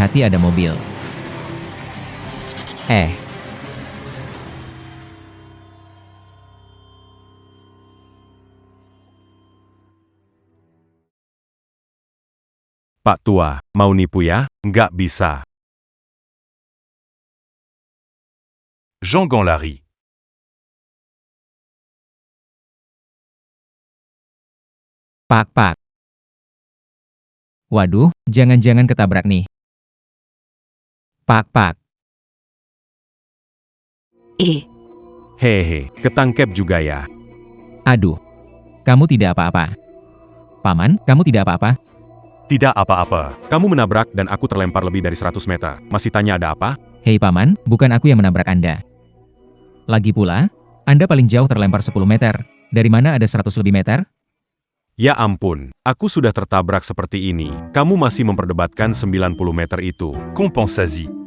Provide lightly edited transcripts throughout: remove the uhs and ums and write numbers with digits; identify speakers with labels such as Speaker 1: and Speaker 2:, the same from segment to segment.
Speaker 1: Hati ada mobil. Eh,
Speaker 2: Pak Tua, mau nipu ya? Nggak bisa. Jean Ganlari.
Speaker 1: pak. Waduh, jangan-jangan ketabrak nih. Pak.
Speaker 2: Hehe, ketangkep juga ya.
Speaker 1: Aduh, kamu tidak apa-apa. Paman, kamu tidak apa-apa?
Speaker 2: Tidak apa-apa. Kamu menabrak dan aku terlempar lebih dari 100 meter. Masih tanya ada apa?
Speaker 1: Hei Paman, bukan aku yang menabrak Anda. Lagi pula, Anda paling jauh terlempar 10 meter. Dari mana ada 100 lebih meter?
Speaker 2: Ya ampun, aku sudah tertabrak seperti ini. Kamu masih memperdebatkan 90 meter itu. Compensasi.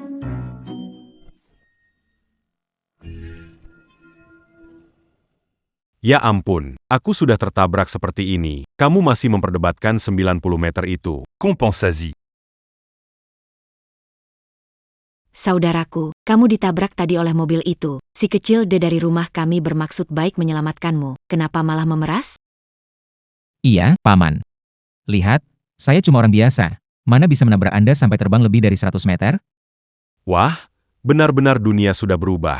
Speaker 2: Ya ampun, aku sudah tertabrak seperti ini. Kamu masih memperdebatkan 90 meter itu. Compensasi.
Speaker 3: Saudaraku, kamu ditabrak tadi oleh mobil itu. Si kecil D dari rumah kami bermaksud baik menyelamatkanmu. Kenapa malah memeras?
Speaker 1: Iya, Paman. Lihat, saya cuma orang biasa. Mana bisa menabrak Anda sampai terbang lebih dari 100 meter?
Speaker 2: Wah, benar-benar dunia sudah berubah.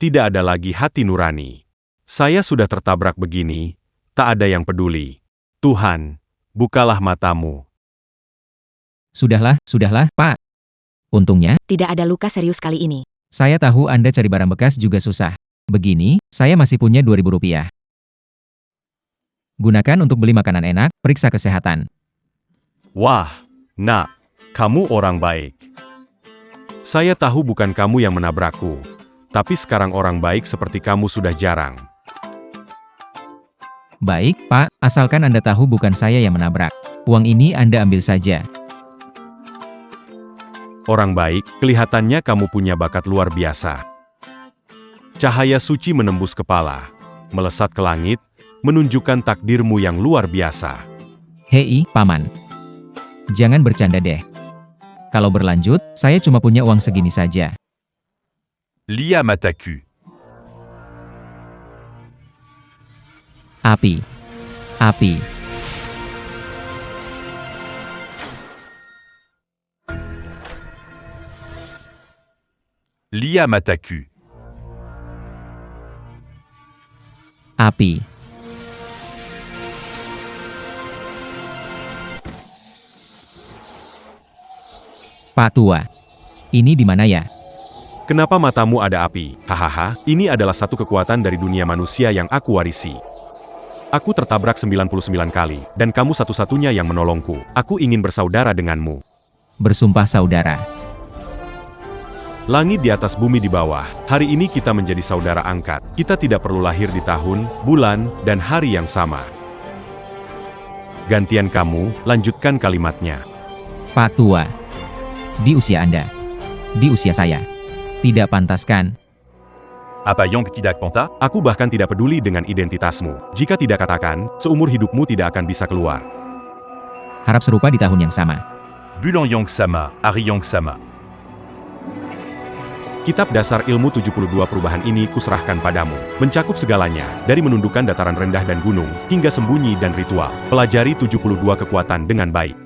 Speaker 2: Tidak ada lagi hati nurani. Saya sudah tertabrak begini, tak ada yang peduli. Tuhan, bukalah matamu.
Speaker 1: Sudahlah, Pak. Untungnya,
Speaker 3: Tidak ada luka serius kali ini.
Speaker 1: saya tahu Anda cari barang bekas juga susah. Begini, saya masih punya Rp2.000. Gunakan untuk beli makanan enak, periksa kesehatan.
Speaker 2: Wah, nak, kamu orang baik. Saya tahu bukan kamu yang menabrakku, tapi sekarang orang baik seperti kamu sudah jarang.
Speaker 1: Baik, Pak, asalkan Anda tahu bukan saya yang menabrak. Uang ini Anda ambil saja.
Speaker 2: Orang baik, kelihatannya kamu punya bakat luar biasa. Cahaya suci menembus kepala, melesat ke langit, menunjukkan takdirmu yang luar biasa.
Speaker 1: Hei, Paman. Jangan bercanda deh. Kalau berlanjut, saya cuma punya uang segini saja.
Speaker 2: Lia mataku.
Speaker 1: Api.
Speaker 2: Lia mataku.
Speaker 1: Api. Pak Tua. Ini di mana ya?
Speaker 2: Kenapa matamu ada api? Hahaha, ini adalah satu kekuatan dari dunia manusia yang aku warisi. Aku tertabrak 99 kali, dan kamu satu-satunya yang menolongku. Aku ingin bersaudara denganmu.
Speaker 1: Bersumpah saudara.
Speaker 2: Langit di atas bumi di bawah, hari ini kita menjadi saudara angkat. Kita tidak perlu lahir di tahun, bulan, dan hari yang sama. Gantian kamu, lanjutkan kalimatnya.
Speaker 1: Pak Tua. Di usia Anda. Di usia saya. Tidak pantas kan?
Speaker 2: Apa yang tidak pantas? Aku bahkan tidak peduli dengan identitasmu. Jika tidak katakan, seumur hidupmu tidak akan bisa keluar.
Speaker 1: Harap serupa di tahun yang sama.
Speaker 2: Bulan yang sama, hari yang sama. Kitab dasar ilmu 72 perubahan ini kuserahkan padamu. Mencakup segalanya, dari menundukkan dataran rendah dan gunung, hingga sembunyi dan ritual. Pelajari 72 kekuatan dengan baik.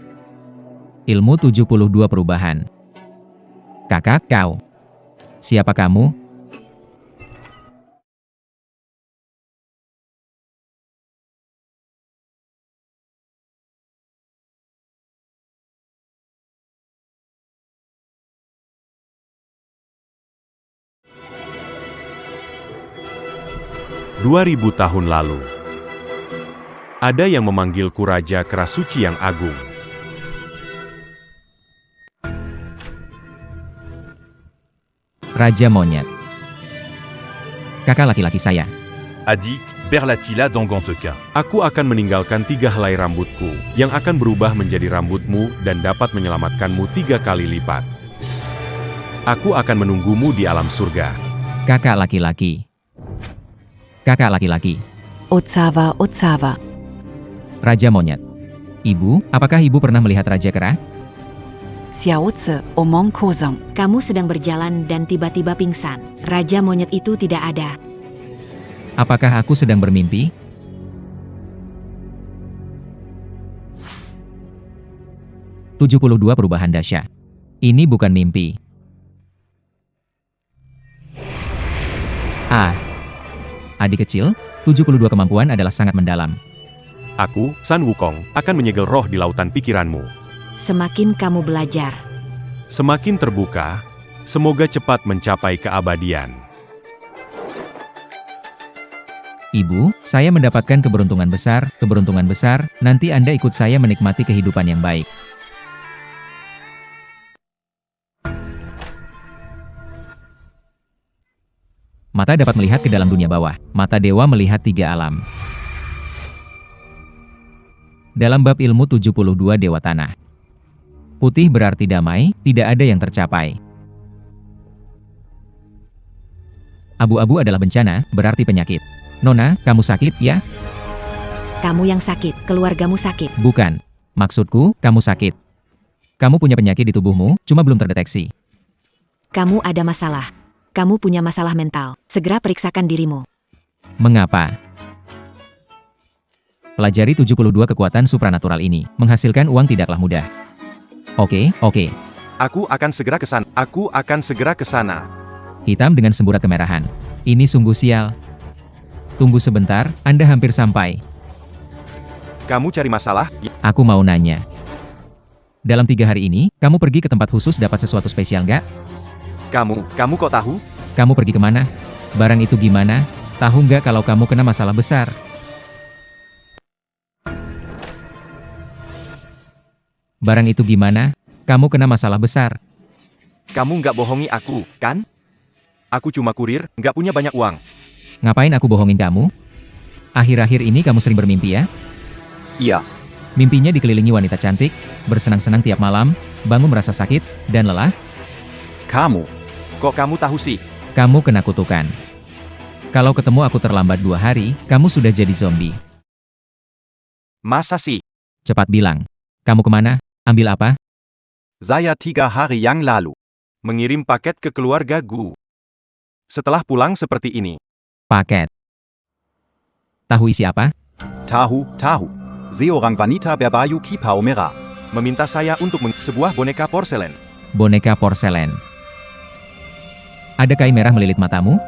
Speaker 1: Ilmu 72 perubahan. Kakak, kau. Siapa kamu?
Speaker 2: Dua ribu tahun lalu. Ada yang memanggilku Raja Kerasuci yang Agung.
Speaker 1: Raja Monyet. Kakak laki-laki saya.
Speaker 2: Adik, Berlatila Dangantequin. Aku akan meninggalkan 3 helai rambutku, yang akan berubah menjadi rambutmu dan dapat menyelamatkanmu 3 kali lipat. Aku akan menunggumu di alam surga.
Speaker 1: Kakak laki-laki. Kakak laki-laki.
Speaker 3: Otsava.
Speaker 1: Raja Monyet. Ibu, apakah ibu pernah melihat Raja Kera?
Speaker 4: Xiao Zi omong kosong.
Speaker 3: Kamu sedang berjalan dan tiba-tiba pingsan. Raja monyet itu tidak ada.
Speaker 1: Apakah aku sedang bermimpi? "72 perubahan dahsyat. Ini bukan mimpi." Adik kecil, 72 kemampuan adalah sangat mendalam.
Speaker 2: Aku, San Wukong, akan menyegel roh di lautan pikiranmu.
Speaker 3: Semakin kamu belajar,
Speaker 2: Semakin terbuka, semoga cepat mencapai keabadian.
Speaker 1: Ibu, saya mendapatkan keberuntungan besar, nanti Anda ikut saya menikmati kehidupan yang baik. Mata dapat melihat ke dalam dunia bawah. Mata dewa melihat 3 alam. Dalam bab ilmu 72 Dewa Tanah. Putih berarti damai, tidak ada yang tercapai. Abu-abu adalah bencana, berarti penyakit. Nona, kamu sakit, ya?
Speaker 3: kamu yang sakit, keluargamu sakit.
Speaker 1: Bukan. Maksudku, kamu sakit. Kamu punya penyakit di tubuhmu, cuma belum terdeteksi.
Speaker 3: Kamu ada masalah. Kamu punya masalah mental. Segera periksakan dirimu.
Speaker 1: Mengapa? Pelajari 72 kekuatan supranatural ini. Menghasilkan uang tidaklah mudah. Oke.
Speaker 2: Aku akan segera ke sana.
Speaker 1: Hitam dengan semburat kemerahan. Ini sungguh sial. Tunggu sebentar, Anda hampir sampai.
Speaker 2: Kamu cari masalah?
Speaker 1: Aku mau nanya. Dalam 3 hari ini, kamu pergi ke tempat khusus dapat sesuatu spesial nggak?
Speaker 2: Kamu kok tahu?
Speaker 1: Kamu pergi kemana? Barang itu gimana? Tahu nggak kalau kamu kena masalah besar? Barang itu gimana? Kamu kena masalah besar.
Speaker 2: Kamu nggak bohongi aku, kan? Aku cuma kurir, nggak punya banyak uang.
Speaker 1: Ngapain aku bohongin kamu? Akhir-akhir ini kamu sering bermimpi ya?
Speaker 2: Iya.
Speaker 1: Mimpinya dikelilingi wanita cantik, bersenang-senang tiap malam, bangun merasa sakit, dan lelah.
Speaker 2: Kok kamu tahu sih?
Speaker 1: Kamu kena kutukan. Kalau ketemu aku terlambat 2 hari, kamu sudah jadi zombie.
Speaker 2: Masa sih?
Speaker 1: Cepat bilang. Kamu kemana? Ambil apa?
Speaker 2: Saya 3 hari yang lalu mengirim paket ke keluarga Gu. Setelah pulang seperti ini.
Speaker 1: Paket. Tahu isi apa?
Speaker 5: Tahu. Seorang wanita berbayu kipau merah.
Speaker 2: Meminta saya untuk sebuah boneka porselen.
Speaker 1: Boneka porselen. Ada kain merah melilit matamu?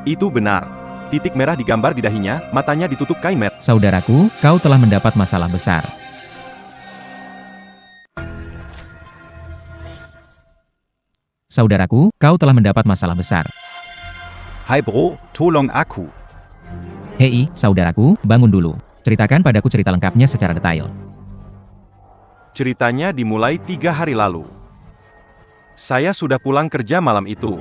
Speaker 2: Itu benar. Titik merah digambar di dahinya, matanya ditutup kain merah.
Speaker 1: Saudaraku, kau telah mendapat masalah besar. Saudaraku, kau telah mendapat masalah besar.
Speaker 5: Hai bro, tolong aku.
Speaker 1: Hei, saudaraku, bangun dulu. Ceritakan padaku cerita lengkapnya secara detail.
Speaker 2: Ceritanya dimulai 3 hari lalu. Saya sudah pulang kerja malam itu.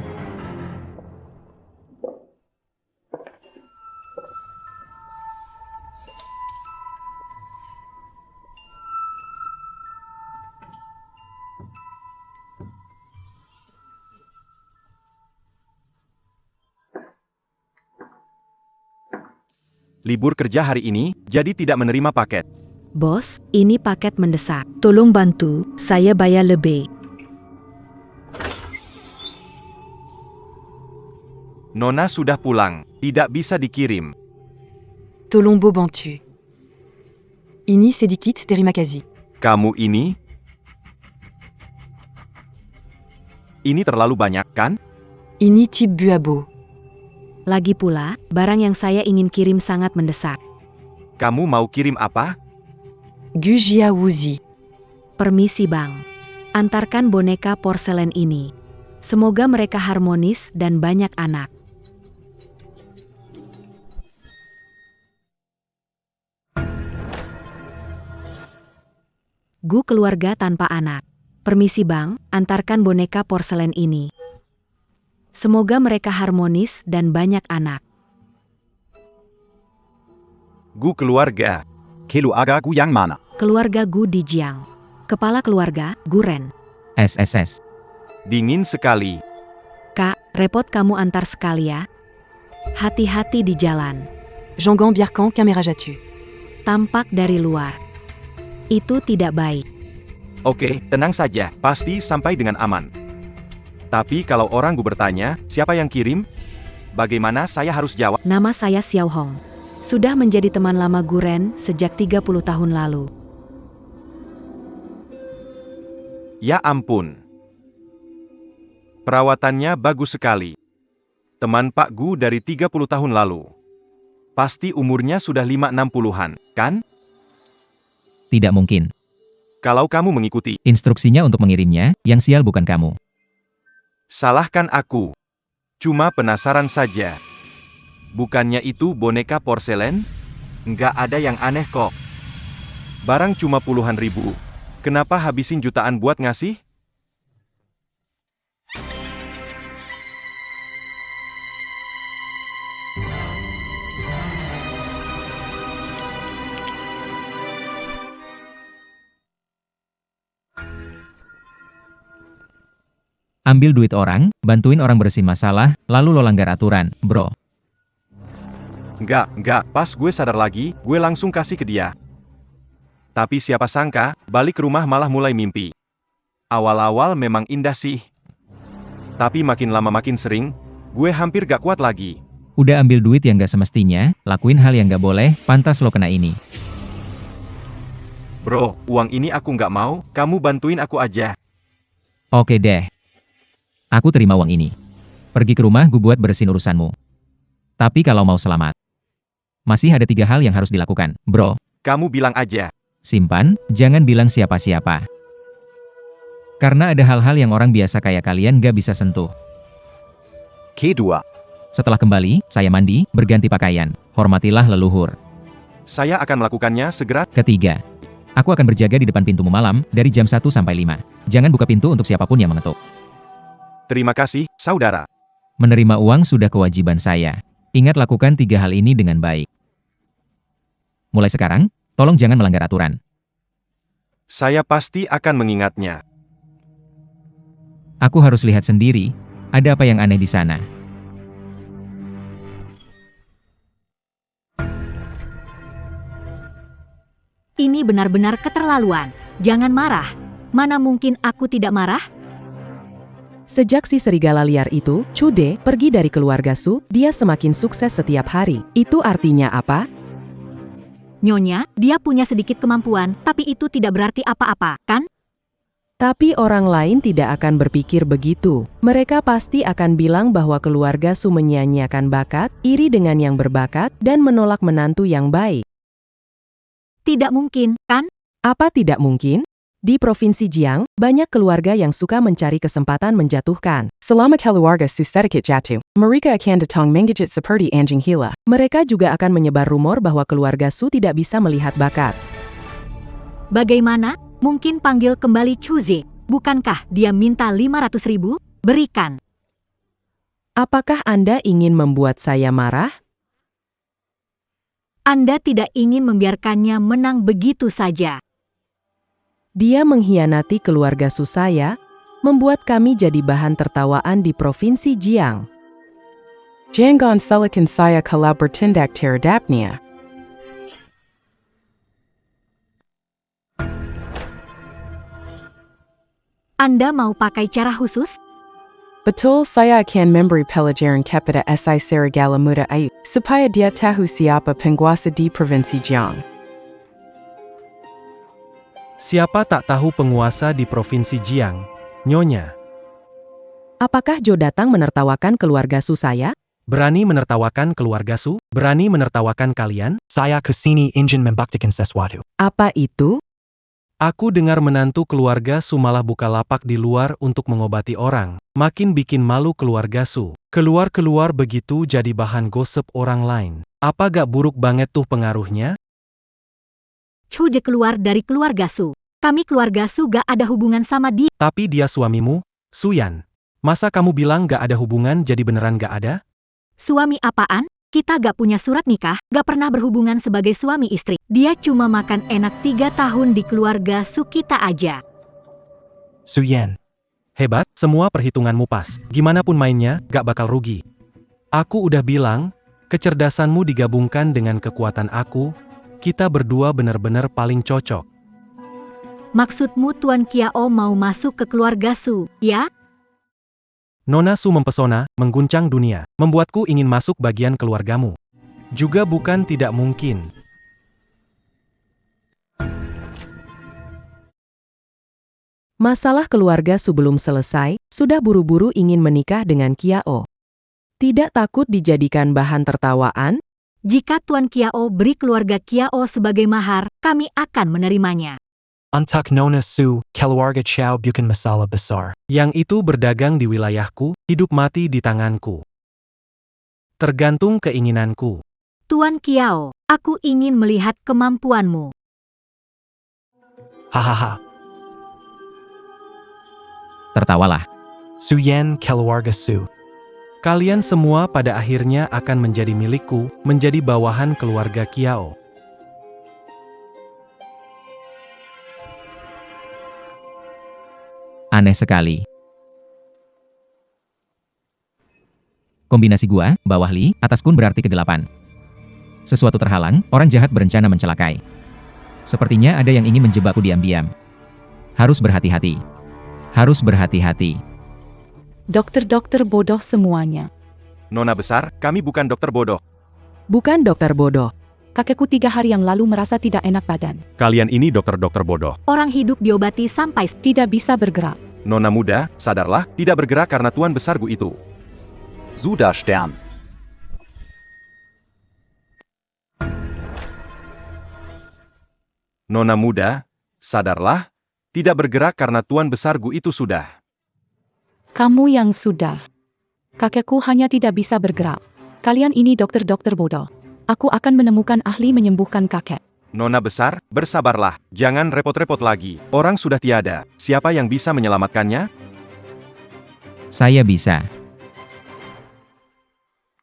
Speaker 2: Libur kerja hari ini, jadi tidak menerima paket.
Speaker 3: Bos, ini paket mendesak. Tolong bantu, saya bayar lebih.
Speaker 2: Nona sudah pulang, tidak bisa dikirim.
Speaker 4: Tolong bantu. Ini sedikit terima kasih.
Speaker 2: Kamu ini terlalu banyak, kan?
Speaker 4: Ini tip buabo.
Speaker 3: Lagi pula, barang yang saya ingin kirim sangat mendesak.
Speaker 2: Kamu mau kirim apa?
Speaker 4: Gujia Wuzi.
Speaker 3: Permisi bang. Antarkan boneka porselen ini. Semoga mereka harmonis dan banyak anak. Gu keluarga tanpa anak. Permisi bang, antarkan boneka porselen ini. Semoga mereka harmonis dan banyak anak.
Speaker 2: Gu keluarga.
Speaker 5: Keluarga Gu yang mana?
Speaker 3: Keluarga Gu di Jiang. Kepala keluarga, Guren.
Speaker 1: SSS.
Speaker 2: Dingin sekali.
Speaker 3: Kak, repot kamu antar sekali ya. Hati-hati di jalan.
Speaker 4: Jangan biarkan kamera jatuh.
Speaker 3: Tampak dari luar. Itu tidak baik.
Speaker 5: Oke, tenang saja, pasti sampai dengan aman. Tapi kalau orang Gu bertanya, siapa yang kirim? Bagaimana saya harus jawab?
Speaker 4: Nama saya Xiao Hong. Sudah menjadi teman lama Guren sejak 30 tahun lalu.
Speaker 5: Ya ampun. Perawatannya bagus sekali. Teman Pak Gu dari 30 tahun lalu. Pasti umurnya sudah 5-60-an, kan?
Speaker 1: Tidak mungkin.
Speaker 5: Kalau kamu mengikuti,
Speaker 1: Instruksinya untuk mengirimnya, yang sial bukan kamu.
Speaker 5: salahkan aku. Cuma penasaran saja. Bukannya itu boneka porselen? Nggak ada yang aneh kok. Barang cuma puluhan ribu. Kenapa habisin jutaan buat ngasih?
Speaker 1: Ambil duit orang, bantuin orang bersihin masalah, lalu lo langgar aturan, bro.
Speaker 5: Nggak, pas gue sadar lagi, gue langsung kasih ke dia. Tapi siapa sangka, balik ke rumah malah mulai mimpi. Awal-awal memang indah sih. Tapi makin lama makin sering, gue hampir gak kuat lagi.
Speaker 1: Udah ambil duit yang gak semestinya, lakuin hal yang gak boleh, pantas lo kena ini.
Speaker 5: Bro, uang ini aku nggak mau, kamu bantuin aku aja.
Speaker 1: Oke deh. Aku terima uang ini. Pergi ke rumah gue buat beresin urusanmu. Tapi kalau mau selamat, masih ada 3 hal yang harus dilakukan, bro.
Speaker 5: Kamu bilang aja.
Speaker 1: Simpan, jangan bilang siapa-siapa. Karena ada hal-hal yang orang biasa kayak kalian gak bisa sentuh.
Speaker 5: Kedua,
Speaker 1: Setelah kembali, saya mandi, berganti pakaian. Hormatilah leluhur.
Speaker 5: saya akan melakukannya segera.
Speaker 1: Ketiga, aku akan berjaga di depan pintumu malam, dari jam 1 sampai 5. Jangan buka pintu untuk siapapun yang mengetuk.
Speaker 5: Terima kasih, saudara.
Speaker 1: Menerima uang sudah kewajiban saya. Ingat lakukan 3 hal ini dengan baik. Mulai sekarang, tolong jangan melanggar aturan.
Speaker 5: Saya pasti akan mengingatnya.
Speaker 1: Aku harus lihat sendiri, ada apa yang aneh di sana.
Speaker 3: Ini benar-benar keterlaluan. Jangan marah. Mana mungkin aku tidak marah?
Speaker 6: Sejak si serigala liar itu, Chude, pergi dari keluarga Su, dia semakin sukses setiap hari. Itu artinya apa?
Speaker 3: Nyonya, dia punya sedikit kemampuan, tapi itu tidak berarti apa-apa, kan?
Speaker 6: Tapi orang lain tidak akan berpikir begitu. Mereka pasti akan bilang bahwa keluarga Su menyia-nyiakan bakat, iri dengan yang berbakat, dan menolak menantu yang baik.
Speaker 3: Tidak mungkin, kan?
Speaker 6: Apa tidak mungkin? Di Provinsi Jiang, banyak keluarga yang suka mencari kesempatan menjatuhkan. Selama keluarga Su sedikit jatuh, mereka akan datang menggigit seperti anjing gila. Mereka juga akan menyebar rumor bahwa keluarga Su tidak bisa melihat bakat.
Speaker 3: Bagaimana? Mungkin panggil kembali Chuze. Bukankah dia minta 500.000? Berikan.
Speaker 6: Apakah Anda ingin membuat saya marah?
Speaker 3: Anda tidak ingin membiarkannya menang begitu saja.
Speaker 6: Dia mengkhianati keluarga Su saya, membuat kami jadi bahan tertawaan di Provinsi Jiang. Jangan salahkan saya kalau bertindak terhadapnya.
Speaker 3: Anda mau pakai cara khusus?
Speaker 6: Betul, saya akan memberi pelajaran kepada si serigala muda itu, supaya dia tahu siapa penguasa di Provinsi Jiang.
Speaker 7: Siapa tak tahu penguasa di Provinsi Jiang, Nyonya?
Speaker 6: Apakah Jo datang menertawakan keluarga Su saya?
Speaker 7: Berani menertawakan keluarga Su? Berani menertawakan kalian? Saya kesini ingin membuktikan sesuatu.
Speaker 6: Apa itu?
Speaker 7: Aku dengar menantu keluarga Su malah buka lapak di luar untuk mengobati orang. Makin bikin malu keluarga Su. Keluar-keluar begitu jadi bahan gosip orang lain. Apa gak buruk banget tuh pengaruhnya?
Speaker 3: Chuze keluar dari keluarga Su. Kami keluarga Su gak ada hubungan sama dia.
Speaker 7: Tapi dia suamimu, Suyan. Masa kamu bilang gak ada hubungan jadi beneran gak ada?
Speaker 3: Suami apaan? Kita gak punya surat nikah, gak pernah berhubungan sebagai suami istri. Dia cuma makan enak 3 tahun di keluarga Su kita aja.
Speaker 7: Suyan. Hebat, semua perhitunganmu pas. Gimana pun mainnya, gak bakal rugi. Aku udah bilang, kecerdasanmu digabungkan dengan kekuatan aku, kita berdua benar-benar paling cocok.
Speaker 3: Maksudmu Tuan Kiao mau masuk ke keluarga Su, ya?
Speaker 7: Nona Su mempesona, mengguncang dunia, membuatku ingin masuk bagian keluargamu. Juga bukan tidak mungkin.
Speaker 6: Masalah keluarga Su belum selesai, sudah buru-buru ingin menikah dengan Kiao. Tidak takut dijadikan bahan tertawaan?
Speaker 3: Jika Tuan Kiao beri keluarga Kiao sebagai mahar, kami akan menerimanya.
Speaker 8: Untuk Nona Su, keluarga Chow bukan masalah besar.
Speaker 7: Yang itu berdagang di wilayahku, hidup mati di tanganku. Tergantung keinginanku.
Speaker 3: Tuan Kiao, aku ingin melihat kemampuanmu.
Speaker 8: Hahaha.
Speaker 1: Tertawalah.
Speaker 8: Su Yan keluarga Su.
Speaker 7: Kalian semua pada akhirnya akan menjadi milikku, menjadi bawahan keluarga Kiao.
Speaker 1: Aneh sekali. Kombinasi gua, bawah Li, atas kun berarti kegelapan. Sesuatu terhalang, orang jahat berencana mencelakai. Sepertinya ada yang ingin menjebakku diam-diam. Harus berhati-hati. Harus berhati-hati.
Speaker 4: Dokter-dokter bodoh semuanya.
Speaker 5: Nona besar, kami bukan dokter bodoh.
Speaker 6: Bukan dokter bodoh.
Speaker 4: Kakekku 3 hari yang lalu merasa tidak enak badan.
Speaker 2: Kalian ini dokter-dokter bodoh.
Speaker 3: Orang hidup diobati sampai
Speaker 4: Tidak bisa bergerak.
Speaker 5: Nona muda, sadarlah, tidak bergerak karena Tuan Besar Gu itu.
Speaker 9: Suda Stern.
Speaker 5: Nona muda, sadarlah, tidak bergerak karena Tuan Besar Gu itu sudah.
Speaker 4: Kamu yang sudah. Kakekku hanya tidak bisa bergerak. Kalian ini dokter-dokter bodoh. Aku akan menemukan ahli menyembuhkan kakek.
Speaker 5: Nona besar, bersabarlah, jangan repot-repot lagi. Orang sudah tiada, siapa yang bisa menyelamatkannya?
Speaker 1: Saya bisa.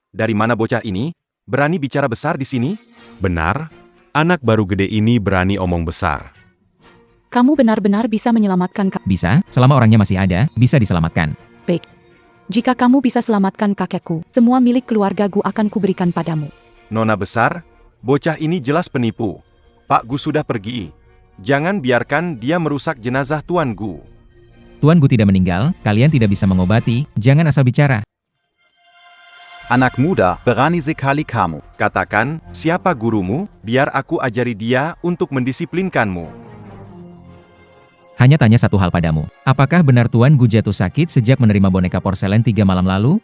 Speaker 5: Dari mana bocah ini? Berani bicara besar di sini?
Speaker 2: Benar? Anak baru gede ini berani omong besar.
Speaker 4: Kamu benar-benar bisa menyelamatkan kakek.
Speaker 1: Bisa, selama orangnya masih ada, bisa diselamatkan.
Speaker 4: Baik. Jika kamu bisa selamatkan kakekku, semua milik keluarga Gu akan kuberikan padamu.
Speaker 5: Nona besar, bocah ini jelas penipu. Pak Gu sudah pergi. Jangan biarkan dia merusak jenazah Tuan Gu.
Speaker 1: Tuan Gu tidak meninggal, kalian tidak bisa mengobati, jangan asal bicara.
Speaker 9: Anak muda, berani sekali kamu.
Speaker 5: Katakan, siapa gurumu, biar aku ajari dia untuk mendisiplinkanmu.
Speaker 1: Hanya tanya satu hal padamu. Apakah benar Tuan Gu jatuh sakit sejak menerima boneka porselen 3 malam lalu?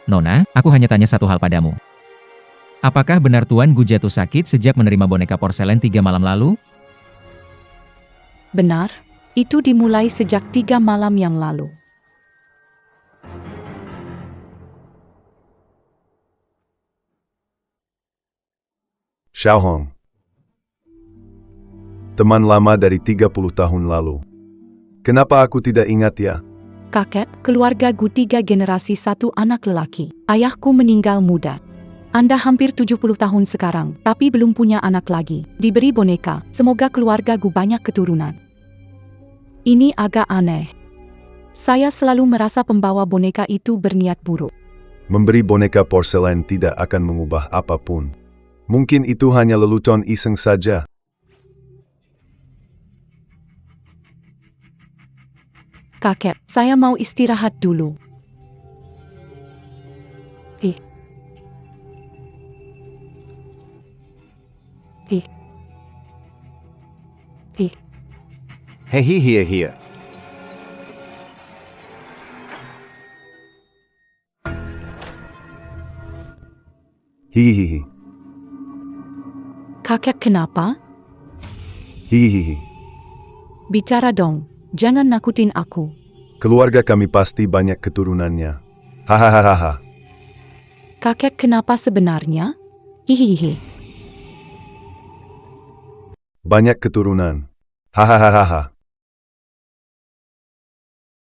Speaker 1: Nona, aku hanya tanya satu hal padamu. Apakah benar Tuan Gu jatuh sakit sejak menerima boneka porselen 3 malam lalu?
Speaker 4: Benar, itu dimulai sejak 3 malam yang lalu.
Speaker 10: Xiaohong. Teman lama dari 30 tahun lalu. Kenapa aku tidak ingat ya?
Speaker 4: Kakek, keluarga Gu 3 generasi 1 anak lelaki. Ayahku meninggal muda. Anda hampir 70 tahun sekarang, tapi belum punya anak lagi. Diberi boneka, semoga keluarga Gu banyak keturunan. Ini agak aneh. Saya selalu merasa pembawa boneka itu berniat buruk.
Speaker 10: Memberi boneka porselen tidak akan mengubah apapun. Mungkin itu hanya lelucon iseng saja.
Speaker 4: Kakek, saya mau istirahat dulu. Hi. Hi. Hi.
Speaker 9: Hey, hier.
Speaker 10: Hihihi.
Speaker 4: Kakek kenapa?
Speaker 10: Hihihi.
Speaker 4: Bicara dong, jangan nakutin aku.
Speaker 10: Keluarga kami pasti banyak keturunannya. Hahaha.
Speaker 4: Kakek kenapa sebenarnya? Hihihi.
Speaker 10: Banyak keturunan. Hahaha.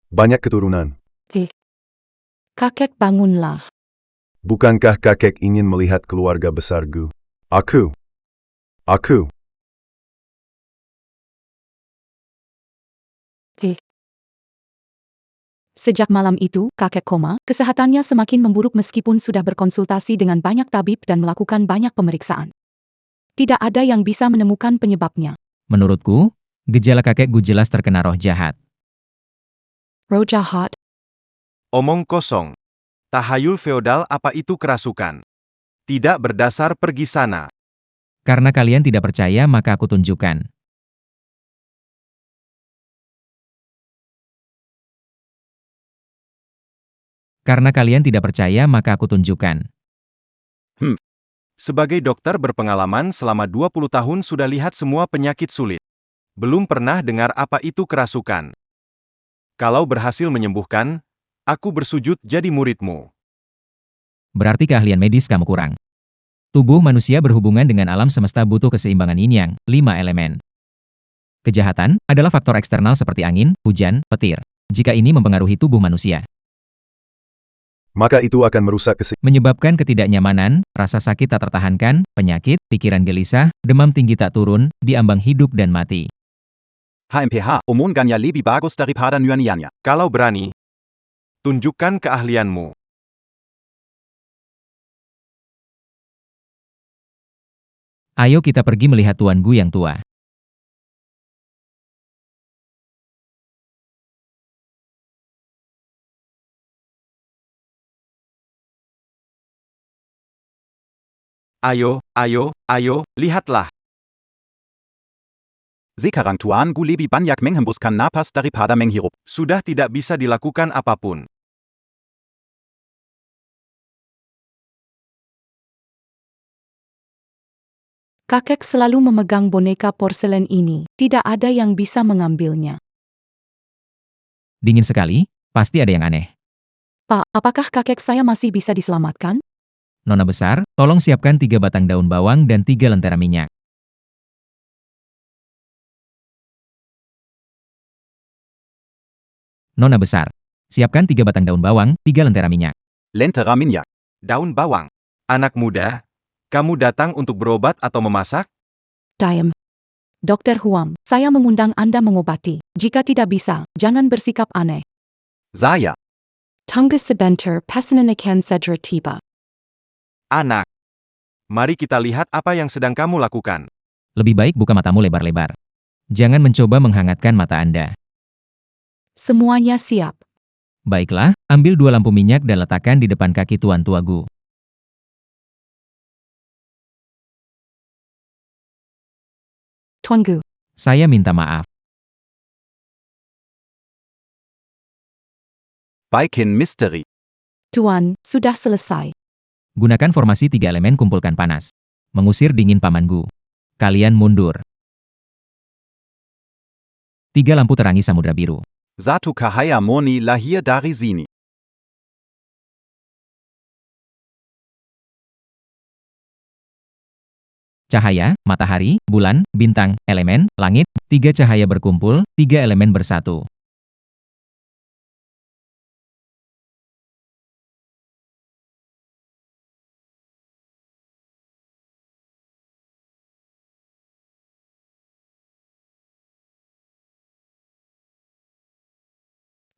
Speaker 10: Banyak keturunan.
Speaker 4: Kakek bangunlah.
Speaker 10: Bukankah kakek ingin melihat keluarga besar Gu? Aku.
Speaker 4: Sejak malam itu, kakek koma, kesehatannya semakin memburuk meskipun sudah berkonsultasi dengan banyak tabib dan melakukan banyak pemeriksaan. Tidak ada yang bisa menemukan penyebabnya.
Speaker 1: Menurutku, gejala kakek Gu jelas terkena roh jahat.
Speaker 4: Roh jahat,
Speaker 5: Omong kosong. Tahayul feodal apa itu kerasukan? Tidak berdasar, pergi sana.
Speaker 1: Karena kalian tidak percaya maka aku tunjukkan. Karena kalian tidak percaya maka aku tunjukkan.
Speaker 5: Sebagai dokter berpengalaman selama 20 tahun sudah lihat semua penyakit sulit. Belum pernah dengar apa itu kerasukan. Kalau berhasil menyembuhkan, aku bersujud jadi muridmu.
Speaker 1: Berarti keahlian medis kamu kurang. Tubuh manusia berhubungan dengan alam semesta butuh keseimbangan yin yang, 5 elemen. Kejahatan adalah faktor eksternal seperti angin, hujan, petir. Jika ini mempengaruhi tubuh manusia,
Speaker 10: Maka itu akan merusak
Speaker 1: menyebabkan ketidaknyamanan, rasa sakit tak tertahankan, penyakit, pikiran gelisah, demam tinggi tak turun, diambang hidup dan mati.
Speaker 9: HMPH, Omonganya Lebi Bagus daripada Nyuanianya.
Speaker 5: Kalau berani, tunjukkan keahlianmu.
Speaker 1: Ayo kita pergi melihat Tuan Gu yang tua.
Speaker 5: Ayo, ayo, ayo, lihatlah.
Speaker 9: Sekarang Tuan Gu Lebi banyak menghembuskan napas daripada menghirup.
Speaker 5: Sudah tidak bisa dilakukan apapun.
Speaker 4: kakek selalu memegang boneka porselen ini. Tidak ada yang bisa mengambilnya.
Speaker 1: Dingin sekali, pasti ada yang aneh.
Speaker 4: Pak, apakah kakek saya masih bisa diselamatkan?
Speaker 1: Nona besar, tolong siapkan 3 batang daun bawang dan 3 lentera minyak. Nona besar, siapkan 3 batang daun bawang, 3 lentera minyak.
Speaker 9: Lentera minyak.
Speaker 5: Daun bawang. Anak muda, kamu datang untuk berobat atau memasak?
Speaker 4: Diam. Dr. Huang, saya mengundang Anda mengobati. Jika tidak bisa, jangan bersikap aneh.
Speaker 9: Saya.
Speaker 4: Tunggu sebentar, pesanan akan segera tiba.
Speaker 5: Anak, mari kita lihat apa yang sedang kamu lakukan.
Speaker 1: Lebih baik buka matamu lebar-lebar. Jangan mencoba menghangatkan mata Anda.
Speaker 4: Semuanya siap.
Speaker 1: Baiklah, ambil 2 lampu minyak dan letakkan di depan kaki Tuan Tua Gu.
Speaker 4: Tuan Gu,
Speaker 1: Saya minta maaf.
Speaker 9: Baikin Mystery.
Speaker 4: Tuan, sudah selesai.
Speaker 1: Gunakan formasi 3 elemen kumpulkan panas. Mengusir dingin Paman Gu. Kalian mundur. 3 lampu terangi samudra biru.
Speaker 9: Satu Cahaya Murni lahir dari sini.
Speaker 1: Cahaya, matahari, bulan, bintang, elemen, langit, 3 cahaya berkumpul, 3 elemen bersatu.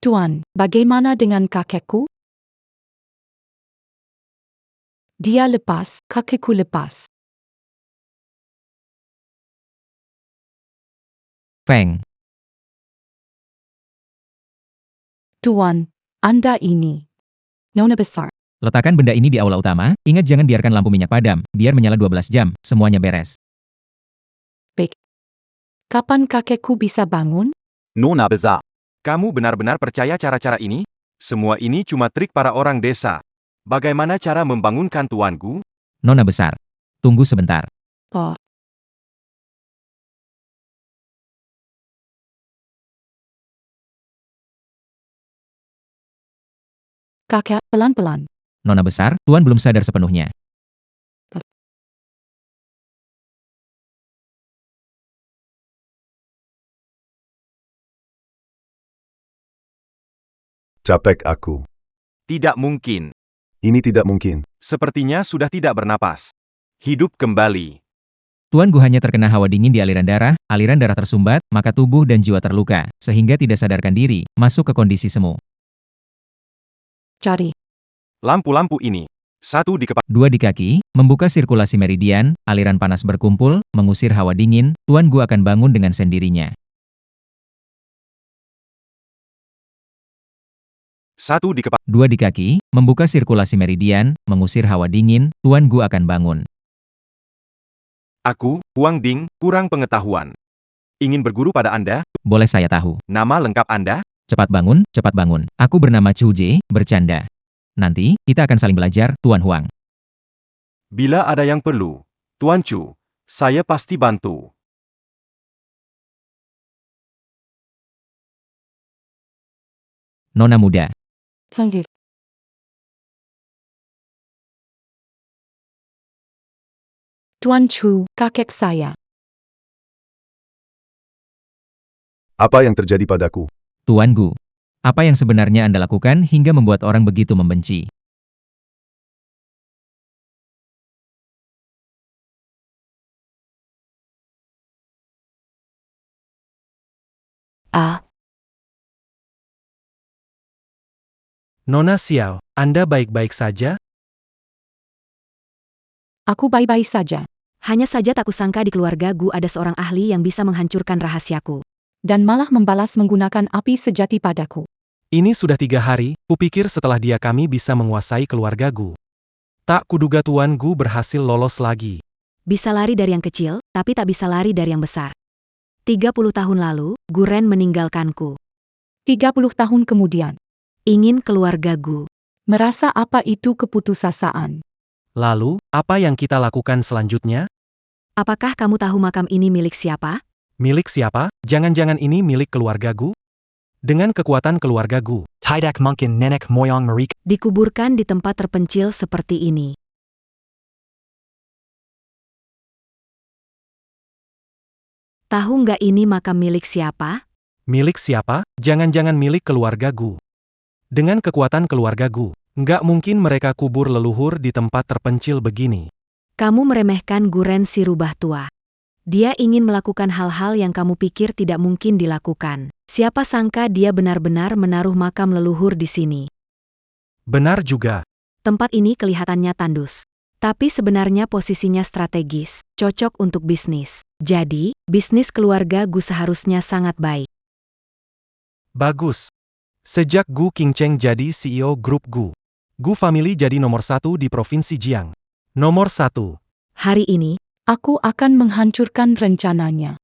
Speaker 4: Tuan, bagaimana dengan kakekku? Dia lepas, kakekku lepas.
Speaker 1: Feng,
Speaker 4: Tuan, Anda ini. Nona besar.
Speaker 1: letakkan benda ini di aula utama, ingat jangan biarkan lampu minyak padam, biar menyala 12 jam, semuanya beres.
Speaker 4: Kapan kakekku bisa bangun?
Speaker 9: Nona besar.
Speaker 5: Kamu benar-benar percaya cara-cara ini? Semua ini cuma trik para orang desa. Bagaimana cara membangunkan Tuan Gu?
Speaker 1: Nona besar, tunggu sebentar.
Speaker 4: Pak. Kakek, pelan-pelan.
Speaker 1: Nona besar, Tuan belum sadar sepenuhnya.
Speaker 10: Capek aku.
Speaker 5: Tidak mungkin.
Speaker 10: Ini tidak mungkin.
Speaker 5: Sepertinya sudah tidak bernapas. Hidup kembali.
Speaker 1: Tuan Gu hanya terkena hawa dingin di aliran darah tersumbat, maka tubuh dan jiwa terluka, sehingga tidak sadarkan diri, masuk ke kondisi semu.
Speaker 4: Cari.
Speaker 5: Lampu-lampu ini. 1 di kepala.
Speaker 1: 2 di kaki, membuka sirkulasi meridian, aliran panas berkumpul, mengusir hawa dingin, Tuan Gu akan bangun dengan sendirinya.
Speaker 5: 1 di kepala.
Speaker 1: 2 di kaki, membuka sirkulasi meridian, mengusir hawa dingin, Tuan Gu akan bangun.
Speaker 5: Aku, Huang Ding, kurang pengetahuan. Ingin berguru pada Anda?
Speaker 1: Boleh saya tahu?
Speaker 5: Nama lengkap Anda?
Speaker 1: Cepat bangun, cepat bangun. Aku bernama Chu Jie, bercanda. Nanti, kita akan saling belajar, Tuan Huang.
Speaker 5: Bila ada yang perlu, Tuan Chu, saya pasti bantu.
Speaker 1: Nona muda.
Speaker 4: Panggil. Tuan Chu, kakek saya.
Speaker 10: Apa yang terjadi padaku?
Speaker 1: Tuan Gu. Apa yang sebenarnya Anda lakukan hingga membuat orang begitu membenci?
Speaker 7: Nona Xiao, Anda baik-baik saja?
Speaker 4: Aku baik-baik saja.
Speaker 3: Hanya saja tak kusangka di keluarga Gu ada seorang ahli yang bisa menghancurkan rahasiaku.
Speaker 4: Dan malah membalas menggunakan api sejati padaku.
Speaker 7: Ini sudah 3 hari, kupikir setelah dia kami bisa menguasai keluarga Gu. Tak kuduga Tuan Gu berhasil lolos lagi.
Speaker 3: Bisa lari dari yang kecil, tapi tak bisa lari dari yang besar. 30 tahun lalu, Gu Ren meninggalkanku.
Speaker 4: 30 tahun kemudian.
Speaker 3: Ingin keluarga Gu.
Speaker 4: Merasa apa itu keputusasaan?
Speaker 7: Lalu, apa yang kita lakukan selanjutnya?
Speaker 3: Apakah kamu tahu makam ini milik siapa?
Speaker 7: Milik siapa? Jangan-jangan ini milik keluarga Gu? Dengan kekuatan keluarga Gu,
Speaker 8: Tidak mungkin nenek moyang mereka.
Speaker 3: Dikuburkan di tempat terpencil seperti ini. Tahu nggak ini makam milik siapa?
Speaker 7: milik siapa? Jangan-jangan milik keluarga Gu. Dengan kekuatan keluarga Gu, nggak mungkin mereka kubur leluhur di tempat terpencil begini.
Speaker 3: Kamu meremehkan Gu Ren si rubah tua. Dia ingin melakukan hal-hal yang kamu pikir tidak mungkin dilakukan. Siapa sangka dia benar-benar menaruh makam leluhur di sini.
Speaker 7: Benar juga.
Speaker 3: Tempat ini kelihatannya tandus. Tapi sebenarnya posisinya strategis, cocok untuk bisnis. Jadi, bisnis keluarga Gu seharusnya sangat baik.
Speaker 7: Bagus. Sejak Gu Qingcheng jadi CEO grup Gu, Gu Family jadi nomor 1 di Provinsi Jiang. Nomor 1.
Speaker 3: Hari ini,
Speaker 4: Aku akan menghancurkan rencananya.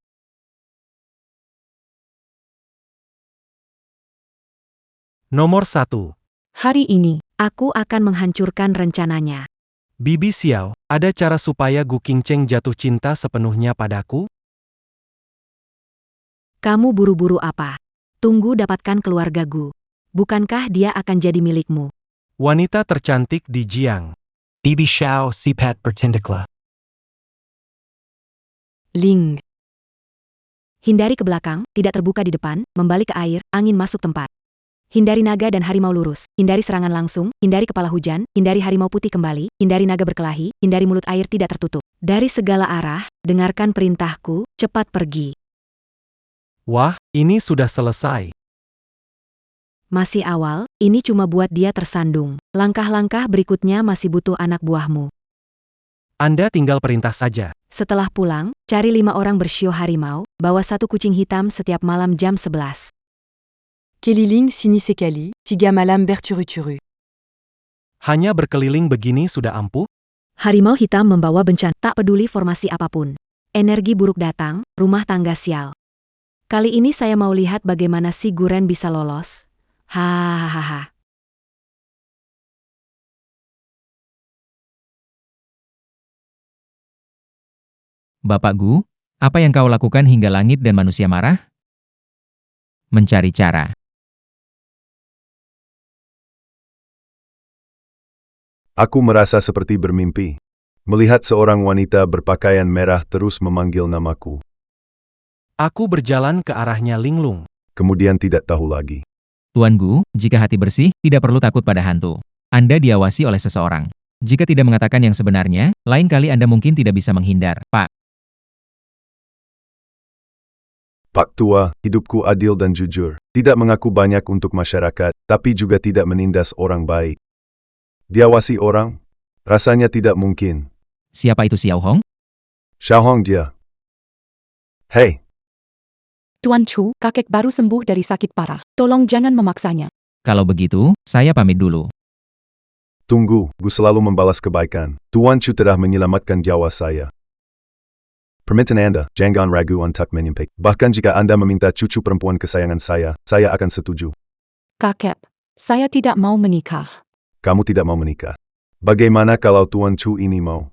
Speaker 7: Nomor 1.
Speaker 4: Hari ini,
Speaker 3: aku akan menghancurkan rencananya.
Speaker 7: Bibi Xiao, ada cara supaya Gu Qingcheng jatuh cinta sepenuhnya padaku?
Speaker 3: Kamu buru-buru apa? Tunggu dapatkan keluarga Gu. Bukankah dia akan jadi milikmu?
Speaker 7: Wanita tercantik di Jiang.
Speaker 8: Bibi Xiao Sipat Bertindakla.
Speaker 3: Ling. Hindari ke belakang, tidak terbuka di depan, membalik ke air, angin masuk tempat. Hindari naga dan harimau lurus, hindari serangan langsung, hindari kepala hujan, hindari harimau putih kembali, hindari naga berkelahi, hindari mulut air tidak tertutup. Dari segala arah, dengarkan perintahku, cepat pergi.
Speaker 7: Wah, ini sudah selesai.
Speaker 3: Masih awal, ini cuma buat dia tersandung. Langkah-langkah berikutnya masih butuh anak buahmu.
Speaker 7: Anda tinggal perintah saja.
Speaker 3: Setelah pulang, cari 5 orang bersio harimau, bawa 1 kucing hitam setiap malam jam 11.
Speaker 6: Keliling sini sekali, 3 malam berturut-turut.
Speaker 7: Hanya berkeliling begini sudah ampuh?
Speaker 3: Harimau hitam membawa bencana, tak peduli formasi apapun. Energi buruk datang, rumah tangga sial. Kali ini saya mau lihat bagaimana si Gu Ren bisa lolos. Hahaha.
Speaker 1: Bapak Gu, apa yang kau lakukan hingga langit dan manusia marah? Mencari cara.
Speaker 10: Aku merasa seperti bermimpi. Melihat seorang wanita berpakaian merah terus memanggil namaku.
Speaker 7: Aku berjalan ke arahnya linglung.
Speaker 10: Kemudian tidak tahu lagi.
Speaker 1: Tuan Gu, jika hati bersih, tidak perlu takut pada hantu. Anda diawasi oleh seseorang. Jika tidak mengatakan yang sebenarnya, lain kali Anda mungkin tidak bisa menghindar, Pak.
Speaker 10: Pak, tua, hidupku adil dan jujur. Tidak mengaku banyak untuk masyarakat, tapi juga tidak menindas orang baik. Diawasi orang? Rasanya tidak mungkin.
Speaker 1: Siapa itu Xiao Hong?
Speaker 10: Xiaohong dia. Hei,
Speaker 4: Tuan Chu, kakek baru sembuh dari sakit parah. Tolong jangan memaksanya.
Speaker 1: Kalau begitu, saya pamit dulu.
Speaker 10: tunggu, Gu selalu membalas kebaikan. Tuan Chu telah menyelamatkan nyawa saya. Permintaan Anda, jangan ragu untuk menyempik. Bahkan jika Anda meminta cucu perempuan kesayangan saya akan setuju.
Speaker 4: Kakek, saya tidak mau menikah.
Speaker 10: Kamu tidak mau menikah. Bagaimana kalau Tuan Chu ini mau?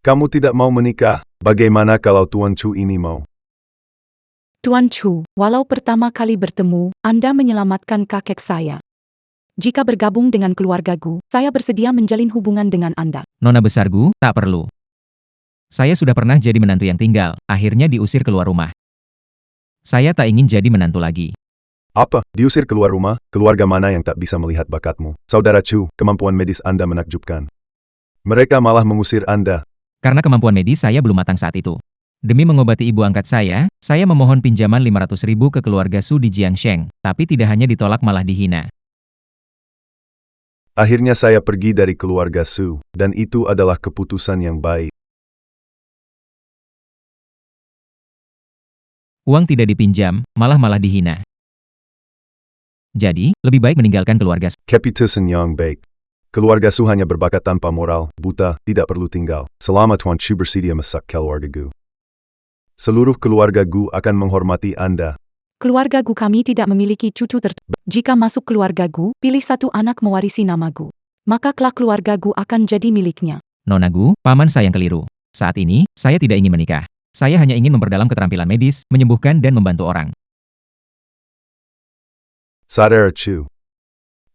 Speaker 10: Kamu tidak mau menikah. Bagaimana kalau Tuan Chu ini mau?
Speaker 4: Tuan Chu, walau pertama kali bertemu, Anda menyelamatkan kakek saya. Jika bergabung dengan keluarga Gu, saya bersedia menjalin hubungan dengan Anda.
Speaker 1: Nona besar Gu, tak perlu. Saya sudah pernah jadi menantu yang tinggal, akhirnya diusir keluar rumah. Saya tak ingin jadi menantu lagi.
Speaker 10: Apa? Diusir keluar rumah? Keluarga mana yang tak bisa melihat bakatmu? Saudara Chu, kemampuan medis Anda menakjubkan. Mereka malah mengusir Anda.
Speaker 1: Karena kemampuan medis saya belum matang saat itu. Demi mengobati ibu angkat saya memohon pinjaman 500.000 ke keluarga Su di Jiangsheng, tapi tidak hanya ditolak malah dihina.
Speaker 10: Akhirnya saya pergi dari keluarga Su, dan itu adalah keputusan yang baik.
Speaker 1: Uang tidak dipinjam, malah dihina. Jadi, lebih baik meninggalkan keluarga Su.
Speaker 10: Keputusan yang baik. Keluarga Su hanya berbakat tanpa moral, buta, tidak perlu tinggal. Selama Tuan Chu bersedia masak keluarga Gu. Seluruh keluarga Gu akan menghormati Anda.
Speaker 4: Keluarga Gu kami tidak memiliki cucu Jika masuk keluarga Gu, pilih satu anak mewarisi nama Gu. Maka kelak keluarga Gu akan jadi miliknya.
Speaker 1: Nona Gu, paman saya yang keliru. Saat ini, saya tidak ingin menikah. Saya hanya ingin memperdalam keterampilan medis, menyembuhkan dan membantu orang.
Speaker 10: Saudara Chu.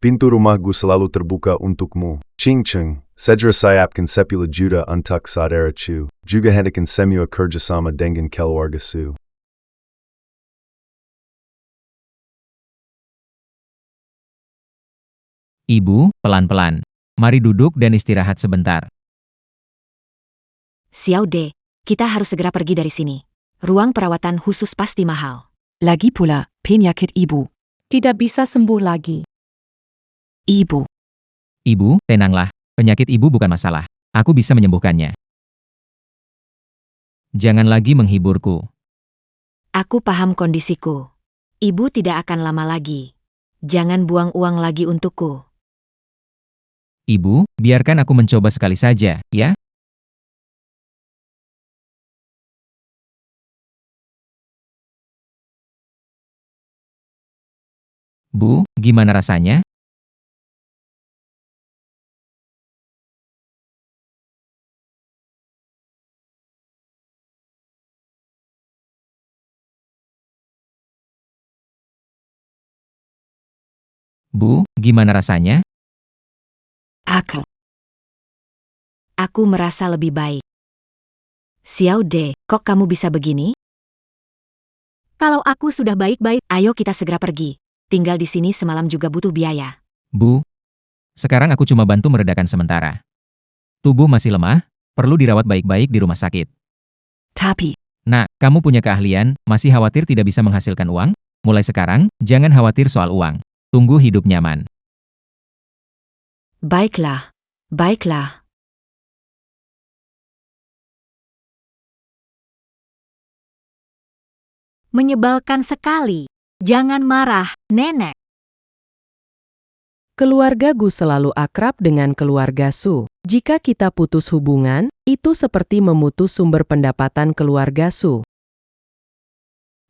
Speaker 10: Pintu rumah Gu selalu terbuka untukmu. Ching Cheng, segera siapkan 10 juta untuk saudara Chu. Juga hentikan semua kerjasama dengan keluarga Su.
Speaker 1: Ibu, pelan-pelan. Mari duduk dan istirahat sebentar.
Speaker 3: Xiao De, kita harus segera pergi dari sini. Ruang perawatan khusus pasti mahal.
Speaker 6: Lagi pula, penyakit ibu.
Speaker 4: Tidak bisa sembuh lagi.
Speaker 6: Ibu.
Speaker 1: Ibu, tenanglah. Penyakit ibu bukan masalah. Aku bisa menyembuhkannya. Jangan lagi menghiburku.
Speaker 3: Aku paham kondisiku. Ibu tidak akan lama lagi. Jangan buang uang lagi untukku.
Speaker 1: Ibu, biarkan aku mencoba sekali saja, ya? Bu, gimana rasanya? Bu, gimana rasanya?
Speaker 3: Aku merasa lebih baik. Xiao De, kok kamu bisa begini? Kalau aku sudah baik-baik, ayo kita segera pergi. Tinggal di sini semalam juga butuh biaya.
Speaker 1: Bu, sekarang aku cuma bantu meredakan sementara. Tubuh masih lemah, perlu dirawat baik-baik di rumah sakit.
Speaker 6: Tapi,
Speaker 1: Nak, kamu punya keahlian, masih khawatir tidak bisa menghasilkan uang? Mulai sekarang, jangan khawatir soal uang. Tunggu hidup nyaman.
Speaker 3: Baiklah, baiklah. Menyebalkan sekali. Jangan marah, Nenek.
Speaker 6: keluarga Gu selalu akrab dengan keluarga Su. Jika kita putus hubungan, itu seperti memutus sumber pendapatan keluarga Su.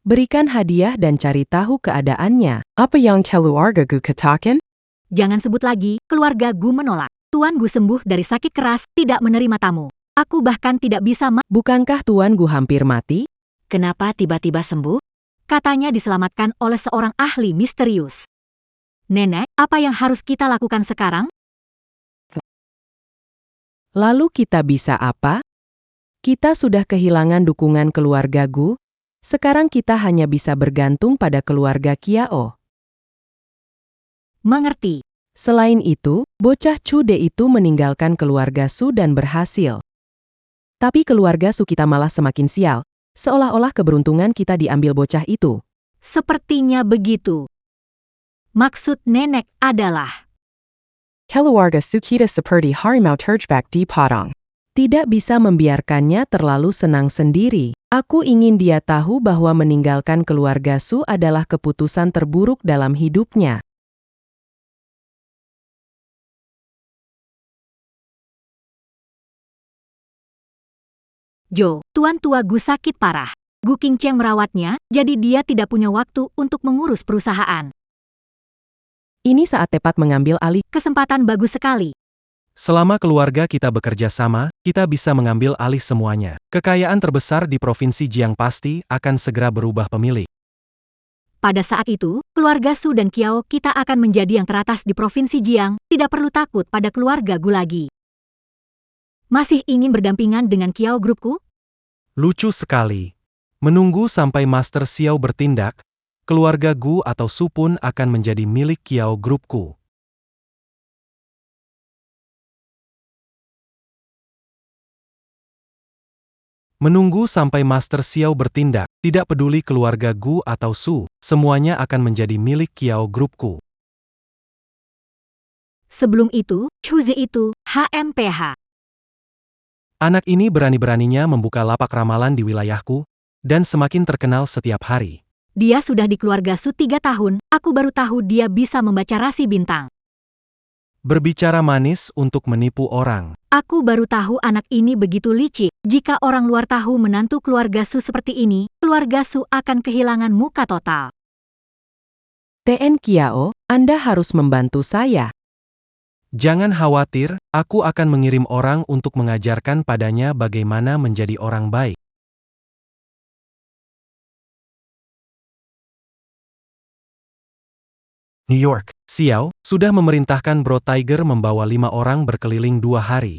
Speaker 6: Berikan hadiah dan cari tahu keadaannya. Apa yang keluarga Gu katakan?
Speaker 3: Jangan sebut lagi, keluarga Gu menolak. Tuan Gu sembuh dari sakit keras, tidak menerima tamu. Aku bahkan tidak bisa
Speaker 6: Bukankah Tuan Gu hampir mati?
Speaker 3: Kenapa tiba-tiba sembuh? Katanya diselamatkan oleh seorang ahli misterius. Nenek, apa yang harus kita lakukan sekarang?
Speaker 6: Lalu kita bisa apa? Kita sudah kehilangan dukungan keluarga Gu. Sekarang kita hanya bisa bergantung pada keluarga Kiao.
Speaker 3: Mengerti.
Speaker 6: Selain itu, bocah Cude itu meninggalkan keluarga Su dan berhasil Tapi keluarga Su kita malah semakin sial. Seolah-olah keberuntungan kita diambil bocah itu.
Speaker 3: Sepertinya begitu. Maksud nenek adalah
Speaker 6: Keluarga Su kita seperti harimau terjebak di padang. Tidak bisa membiarkannya terlalu senang sendiri. Aku ingin dia tahu bahwa meninggalkan keluarga Su adalah keputusan terburuk dalam hidupnya.
Speaker 3: Jo, tuan tua Gu sakit parah. Gu Qingcheng merawatnya, jadi dia tidak punya waktu untuk mengurus perusahaan.
Speaker 6: Ini saat tepat mengambil alih.
Speaker 3: Kesempatan bagus sekali.
Speaker 7: Selama keluarga kita bekerja sama, kita bisa mengambil alih semuanya. Kekayaan terbesar di Provinsi Jiang pasti akan segera berubah pemilik.
Speaker 3: Pada saat itu, keluarga Su dan Kiao kita akan menjadi yang teratas di Provinsi Jiang, tidak perlu takut pada keluarga Gu lagi. Masih ingin berdampingan dengan Kiao grupku?
Speaker 7: Lucu sekali. Menunggu sampai Master Xiao bertindak, keluarga Gu atau Su pun akan menjadi milik Kiao grupku. Menunggu sampai Master Xiao bertindak, tidak peduli keluarga Gu atau Su, semuanya akan menjadi milik Kiao grupku.
Speaker 3: Sebelum itu, Chuzi itu, HMPH.
Speaker 7: Anak ini berani-beraninya membuka lapak ramalan di wilayahku, dan semakin terkenal setiap hari.
Speaker 3: Dia sudah di keluarga Su 3 tahun, aku baru tahu dia bisa membaca rasi bintang.
Speaker 7: Berbicara manis untuk menipu orang.
Speaker 3: Aku baru tahu anak ini begitu licik. Jika orang luar tahu menantu keluarga Su seperti ini, keluarga Su akan kehilangan muka total.
Speaker 6: TN Kiao, Anda harus membantu saya.
Speaker 7: Jangan khawatir, aku akan mengirim orang untuk mengajarkan padanya bagaimana menjadi orang baik.
Speaker 8: New York.
Speaker 7: Xiao sudah memerintahkan Bro Tiger membawa 5 orang berkeliling 2 hari.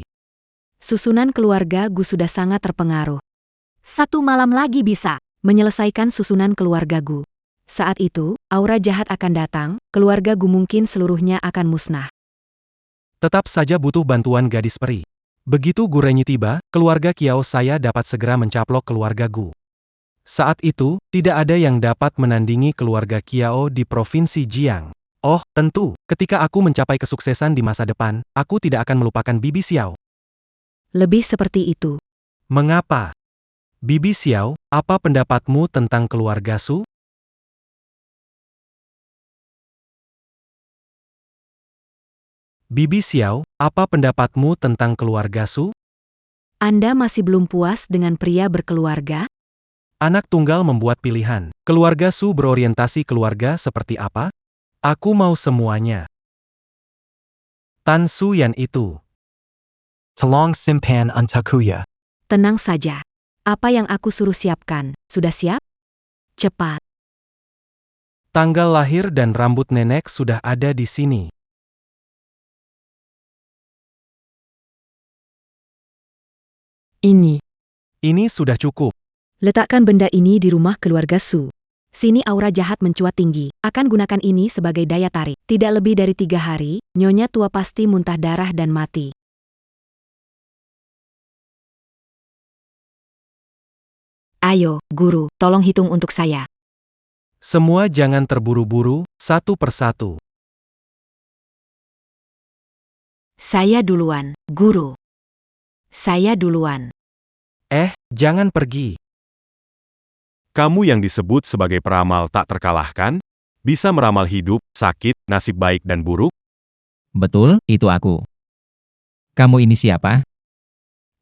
Speaker 3: Susunan keluarga Gu sudah sangat terpengaruh. 1 malam lagi bisa menyelesaikan susunan keluarga Gu. Saat itu, aura jahat akan datang, keluarga Gu mungkin seluruhnya akan musnah.
Speaker 7: Tetap saja butuh bantuan gadis peri. Begitu Gu Renyi tiba, keluarga Kiao saya dapat segera mencaplok keluarga Gu. Saat itu, tidak ada yang dapat menandingi keluarga Kiao di Provinsi Jiang. Oh, tentu, ketika aku mencapai kesuksesan di masa depan, aku tidak akan melupakan Bibi Xiao.
Speaker 3: Lebih seperti itu.
Speaker 7: Mengapa? Bibi Xiao, apa pendapatmu tentang keluarga Su? Bibi Xiao, apa pendapatmu tentang keluarga Su?
Speaker 3: Anda masih belum puas dengan pria berkeluarga?
Speaker 7: Anak tunggal membuat pilihan. Keluarga Su berorientasi keluarga seperti apa? Aku mau semuanya. Tan Su Yan itu.
Speaker 8: Talong Simpan Untakuya.
Speaker 3: Tenang saja. Apa yang aku suruh siapkan, sudah siap? Cepat.
Speaker 7: Tanggal lahir dan rambut nenek sudah ada di sini. Ini sudah cukup.
Speaker 3: Letakkan benda ini di rumah keluarga Su. Sini aura jahat mencuat tinggi, akan gunakan ini sebagai daya tarik. Tidak lebih dari 3 hari, nyonya tua pasti muntah darah dan mati. Ayo, guru, tolong hitung untuk saya.
Speaker 7: Semua jangan terburu-buru, satu persatu.
Speaker 3: Saya duluan, guru. Saya duluan.
Speaker 7: Jangan pergi.
Speaker 2: Kamu yang disebut sebagai peramal tak terkalahkan, bisa meramal hidup, sakit, nasib baik dan buruk?
Speaker 1: Betul, itu aku. Kamu ini siapa?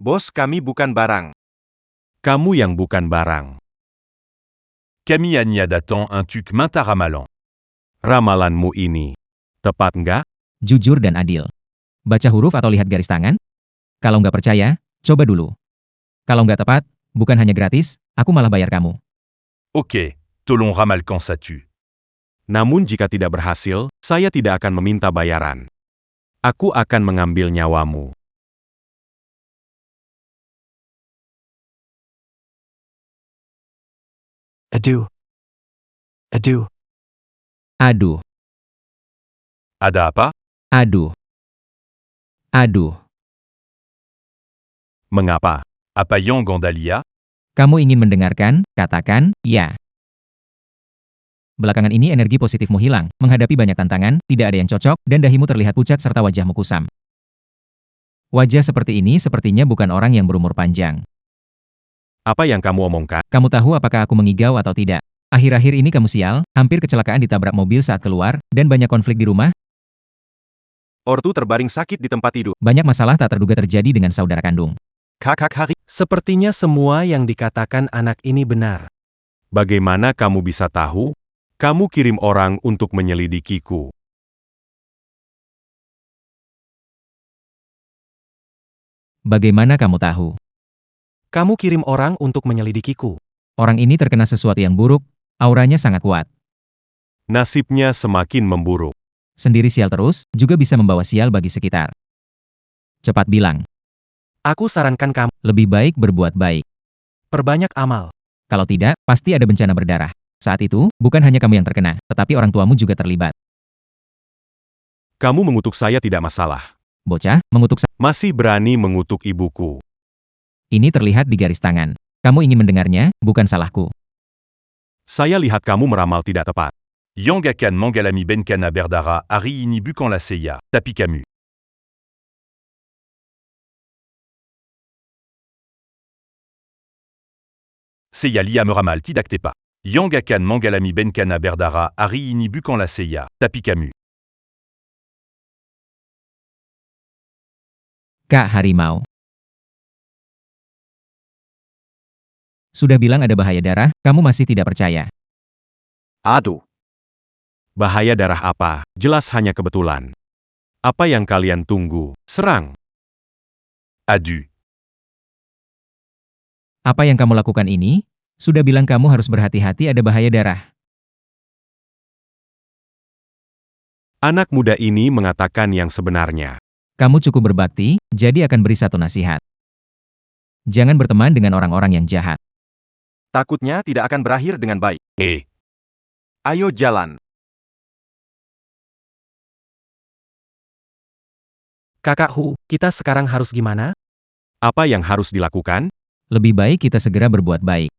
Speaker 5: Bos, kami bukan barang.
Speaker 2: Kamu yang bukan barang. Camille Agna datant un tuc minta ramalan. Ramalanmu ini tepat nggak?
Speaker 1: Jujur dan adil. Baca huruf atau lihat garis tangan? Kalau nggak percaya, coba dulu. Kalau nggak tepat, bukan hanya gratis, aku malah bayar kamu.
Speaker 2: Oke, tolong ramalkan satu. Namun jika tidak berhasil, saya tidak akan meminta bayaran. Aku akan mengambil nyawamu.
Speaker 8: Adu. Adu.
Speaker 1: Aduh,
Speaker 2: Ada apa?
Speaker 1: aduh, aduh.
Speaker 2: Mengapa? Apa Yang Gandalia?
Speaker 1: Kamu ingin mendengarkan? Katakan, ya. Belakangan ini energi positifmu hilang, menghadapi banyak tantangan, tidak ada yang cocok, dan dahimu terlihat pucat serta wajahmu kusam. Wajah seperti ini sepertinya bukan orang yang berumur panjang.
Speaker 2: Apa yang kamu omongkan?
Speaker 1: Kamu tahu apakah aku mengigau atau tidak? Akhir-akhir ini kamu sial, hampir kecelakaan ditabrak mobil saat keluar, dan banyak konflik di rumah,
Speaker 5: Ortu terbaring sakit di tempat tidur.
Speaker 1: banyak masalah tak terduga terjadi dengan saudara kandung.
Speaker 9: Kakak hari.
Speaker 7: Sepertinya semua yang dikatakan anak ini benar.
Speaker 2: Bagaimana kamu bisa tahu? Kamu kirim orang untuk menyelidikiku.
Speaker 1: Bagaimana kamu tahu?
Speaker 7: Kamu kirim orang untuk menyelidikiku.
Speaker 1: Orang ini terkena sesuatu yang buruk, auranya sangat kuat.
Speaker 2: Nasibnya semakin memburuk.
Speaker 1: Sendiri sial terus, juga bisa membawa sial bagi sekitar. Cepat bilang,
Speaker 7: Aku sarankan kamu,
Speaker 1: lebih baik berbuat baik.
Speaker 7: perbanyak amal.
Speaker 1: Kalau tidak, pasti ada bencana berdarah. Saat itu, bukan hanya kamu yang terkena, tetapi orang tuamu juga terlibat.
Speaker 2: Kamu mengutuk saya tidak masalah.
Speaker 1: Bocah, mengutuk saya.
Speaker 2: Masih berani mengutuk ibuku.
Speaker 1: Ini terlihat di garis tangan. Kamu ingin mendengarnya, bukan salahku.
Speaker 2: Saya lihat kamu meramal tidak tepat. Yang akan mengalami bencana berdarah hari ini bukan la saya, tapi kamu. Saya lia meramal tidak tepat. Yang akan mengalami bencana berdarah hari ini bukan la saya, tapi kamu.
Speaker 1: Kak Harimau. Sudah bilang ada bahaya darah, kamu masih tidak percaya.
Speaker 9: Aduh.
Speaker 2: Bahaya darah apa? Jelas hanya kebetulan. Apa yang kalian tunggu? Serang. Adu.
Speaker 1: Apa yang kamu lakukan ini? Sudah bilang kamu harus berhati-hati ada bahaya darah.
Speaker 2: Anak muda ini mengatakan yang sebenarnya.
Speaker 1: Kamu cukup berbakti, jadi akan beri satu nasihat. Jangan berteman dengan orang-orang yang jahat.
Speaker 5: Takutnya tidak akan berakhir dengan baik. Ayo jalan.
Speaker 7: Kakak Hu, kita sekarang harus gimana?
Speaker 2: Apa yang harus dilakukan?
Speaker 1: Lebih baik kita segera berbuat baik.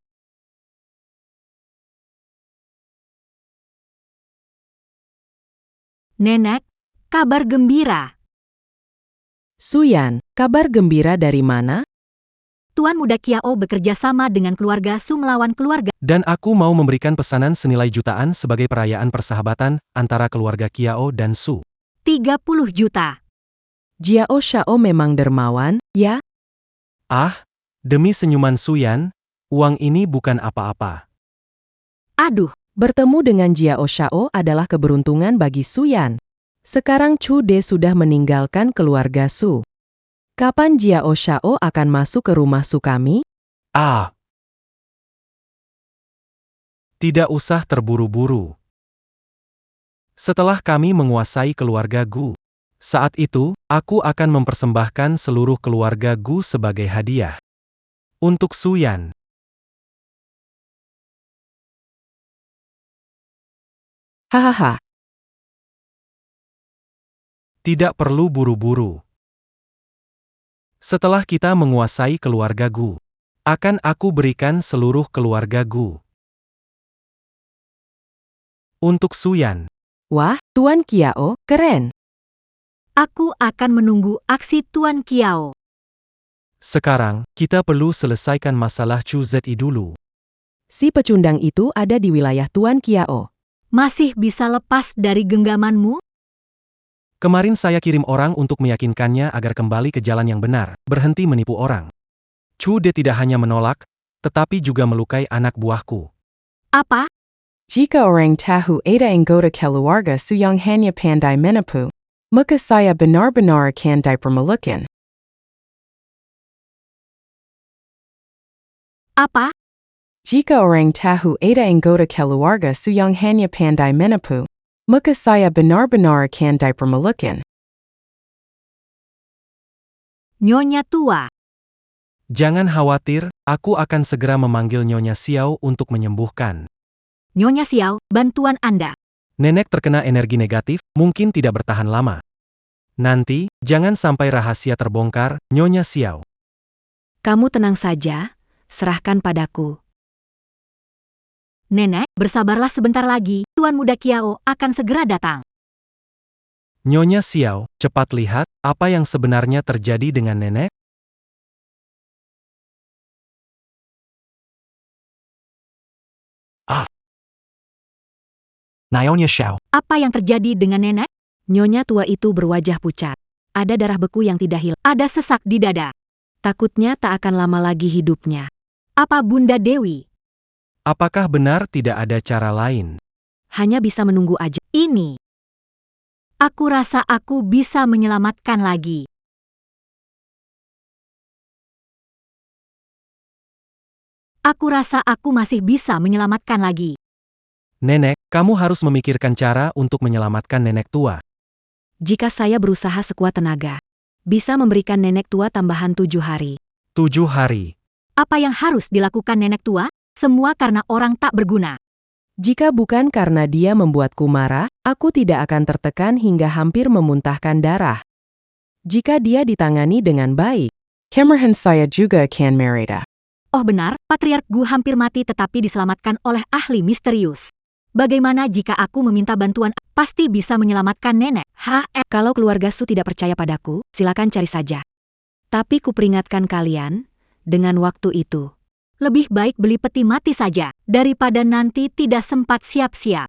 Speaker 3: Nenek, kabar gembira.
Speaker 6: Suyan, kabar gembira dari mana?
Speaker 3: Tuan Muda Kiao bekerja sama dengan keluarga Su melawan keluarga.
Speaker 7: Dan aku mau memberikan pesanan senilai jutaan sebagai perayaan persahabatan antara keluarga Kiao dan Su.
Speaker 3: 30 juta.
Speaker 6: Jiao Shao memang dermawan, ya?
Speaker 7: Ah, demi senyuman Suyan, uang ini bukan apa-apa.
Speaker 3: Aduh,
Speaker 6: Bertemu dengan Jiao Shao adalah keberuntungan bagi Suyan. Sekarang Chu De sudah meninggalkan keluarga Su. Kapan Jiao Shao akan masuk ke rumah Su kami?
Speaker 7: Ah. Tidak usah terburu-buru. Setelah kami menguasai keluarga Gu, saat itu, aku akan mempersembahkan seluruh keluarga Gu sebagai hadiah. Untuk Suyan.
Speaker 6: Hahaha.
Speaker 7: Tidak perlu buru-buru. Setelah kita menguasai keluarga Gu, akan aku berikan seluruh keluarga Gu. Untuk Suyan.
Speaker 6: Wah, Tuan Kiao, keren.
Speaker 3: aku akan menunggu aksi Tuan Kiao.
Speaker 7: Sekarang, kita perlu selesaikan masalah Chu Zi dulu.
Speaker 6: Si pecundang itu ada di wilayah Tuan Kiao.
Speaker 3: Masih bisa lepas dari genggamanmu?
Speaker 7: Kemarin saya kirim orang untuk meyakinkannya agar kembali ke jalan yang benar, berhenti menipu orang. Chu De tidak hanya menolak, tetapi juga melukai anak buahku.
Speaker 3: Apa?
Speaker 6: Jika orang tahu ada anggota keluarga Su yang hanya pandai menipu, maka saya benar-benar akan dipermalukan.
Speaker 3: Apa?
Speaker 6: Jika orang tahu ada anggota keluarga Su yang hanya pandai menipu, maka saya benar-benar akan dipermalukan.
Speaker 3: Nyonya tua.
Speaker 7: Jangan khawatir, aku akan segera memanggil Nyonya Xiao untuk menyembuhkan.
Speaker 3: Nyonya Xiao, bantuan Anda.
Speaker 7: Nenek terkena energi negatif, mungkin tidak bertahan lama. Nanti, jangan sampai rahasia terbongkar, Nyonya Xiao.
Speaker 3: Kamu tenang saja, serahkan padaku.
Speaker 11: Nenek, bersabarlah sebentar lagi, Tuan Muda Kiao akan segera datang.
Speaker 7: Nyonya Xiao, cepat lihat, apa yang sebenarnya terjadi dengan nenek?
Speaker 8: Nyonya Xiao,
Speaker 11: Apa yang terjadi dengan nenek?
Speaker 3: Nyonya tua itu berwajah pucat. Ada darah beku yang tidak hilang.
Speaker 11: Ada sesak di dada.
Speaker 3: Takutnya tak akan lama lagi hidupnya.
Speaker 11: Apa Bunda Dewi?
Speaker 7: Apakah benar tidak ada cara lain?
Speaker 3: Hanya bisa menunggu aja.
Speaker 11: Ini. Aku rasa aku bisa menyelamatkan lagi. Aku rasa aku masih bisa menyelamatkan lagi.
Speaker 7: Nenek, kamu harus memikirkan cara untuk menyelamatkan nenek tua.
Speaker 3: Jika saya berusaha sekuat tenaga, bisa memberikan nenek tua tambahan 7 hari.
Speaker 7: 7 hari.
Speaker 11: Apa yang harus dilakukan nenek tua? Semua karena orang tak berguna.
Speaker 6: Jika bukan karena dia membuatku marah, aku tidak akan tertekan hingga hampir memuntahkan darah. Jika dia ditangani dengan baik, kemarahan saya juga akan mereda.
Speaker 11: Oh benar, Patriark Gu hampir mati tetapi diselamatkan oleh ahli misterius. Bagaimana jika aku meminta bantuan? Pasti bisa menyelamatkan nenek.
Speaker 3: Kalau keluarga Su tidak percaya padaku, silakan cari saja. Tapi kuperingatkan kalian, dengan waktu itu,
Speaker 11: Lebih baik beli peti mati saja, daripada nanti tidak sempat siap-siap.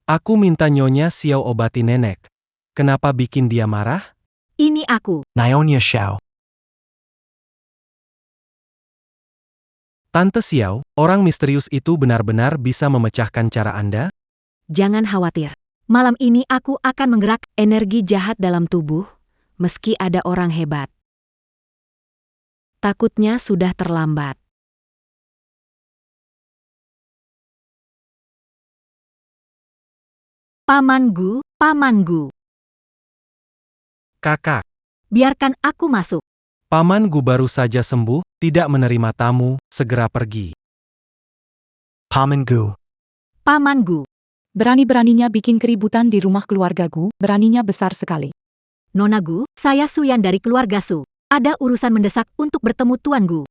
Speaker 7: Aku minta Nyonya Xiao obati nenek. Kenapa bikin dia marah?
Speaker 11: Ini aku.
Speaker 8: Nyonya Xiao,
Speaker 7: Tante Xiao, orang misterius itu benar-benar bisa memecahkan cara Anda?
Speaker 3: jangan khawatir.
Speaker 11: Malam ini aku akan menggerak.
Speaker 3: Energi jahat dalam tubuh, meski ada orang hebat. Takutnya sudah terlambat.
Speaker 11: Paman Gu, Paman Gu.
Speaker 7: Kakak,
Speaker 11: Biarkan aku masuk.
Speaker 7: Paman Gu baru saja sembuh, tidak menerima tamu, segera pergi.
Speaker 8: Paman Gu,
Speaker 11: Paman Gu.
Speaker 4: Berani-beraninya bikin keributan di rumah keluargaku, beraninya besar sekali.
Speaker 11: Nona Gu, saya Suyan dari keluarga Su. Ada urusan mendesak untuk bertemu Tuan Gu.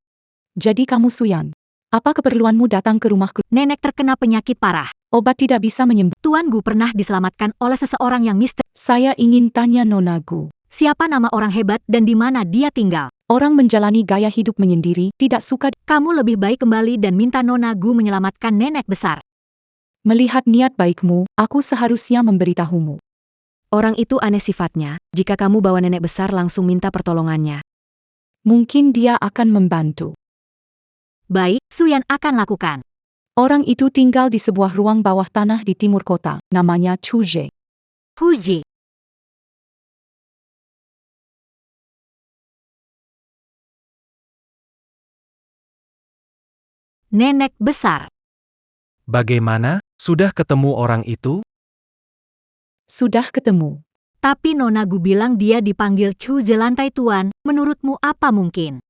Speaker 4: Jadi kamu Suyan. Apa keperluanmu datang ke rumahku?
Speaker 11: Nenek terkena penyakit parah.
Speaker 4: Obat tidak bisa menyembuh.
Speaker 11: Tuan Gu pernah diselamatkan oleh seseorang yang misterius.
Speaker 4: Saya ingin tanya Nona Gu.
Speaker 11: Siapa nama orang hebat dan di mana dia tinggal?
Speaker 4: Orang menjalani gaya hidup menyendiri, tidak suka.
Speaker 11: Kamu lebih baik kembali dan minta Nona Gu menyelamatkan nenek besar.
Speaker 4: Melihat niat baikmu, aku seharusnya memberitahumu.
Speaker 3: Orang itu aneh sifatnya, jika kamu bawa nenek besar langsung minta pertolongannya.
Speaker 4: Mungkin dia akan membantu.
Speaker 11: Baik, Suyan akan lakukan.
Speaker 4: Orang itu tinggal di sebuah ruang bawah tanah di timur kota, namanya Chuje.
Speaker 11: Huji. Nenek besar.
Speaker 7: Bagaimana? Sudah ketemu orang itu?
Speaker 4: Sudah ketemu.
Speaker 11: Tapi Nona Gu bilang dia dipanggil Chuje lantai tuan, menurutmu apa mungkin?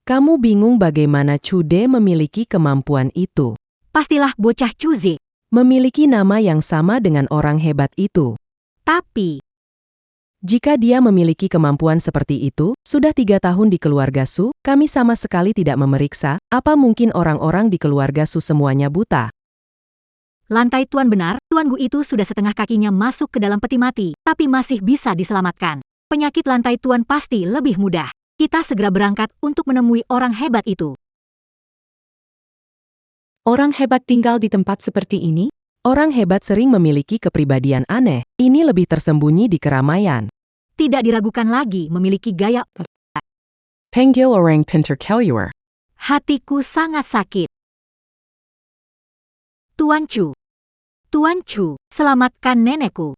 Speaker 6: Kamu bingung bagaimana Chude memiliki kemampuan itu.
Speaker 11: Pastilah bocah Chuje.
Speaker 6: Memiliki nama yang sama dengan orang hebat itu.
Speaker 11: Tapi,
Speaker 6: Jika dia memiliki kemampuan seperti itu, sudah 3 tahun di keluarga Su, kami sama sekali tidak memeriksa, apa mungkin orang-orang di keluarga Su semuanya buta.
Speaker 11: lantai tuan benar, Tuan Gu itu sudah setengah kakinya masuk ke dalam peti mati, tapi masih bisa diselamatkan. Penyakit lantai tuan pasti lebih mudah. Kita segera berangkat untuk menemui orang hebat itu.
Speaker 4: Orang hebat tinggal di tempat seperti ini?
Speaker 6: Orang hebat sering memiliki kepribadian aneh, ini lebih tersembunyi di keramaian.
Speaker 11: Tidak diragukan lagi memiliki gaya.
Speaker 6: Panggil orang pintar keluar.
Speaker 11: Hatiku sangat sakit. Tuan Chu. Tuan Chu, selamatkan nenekku.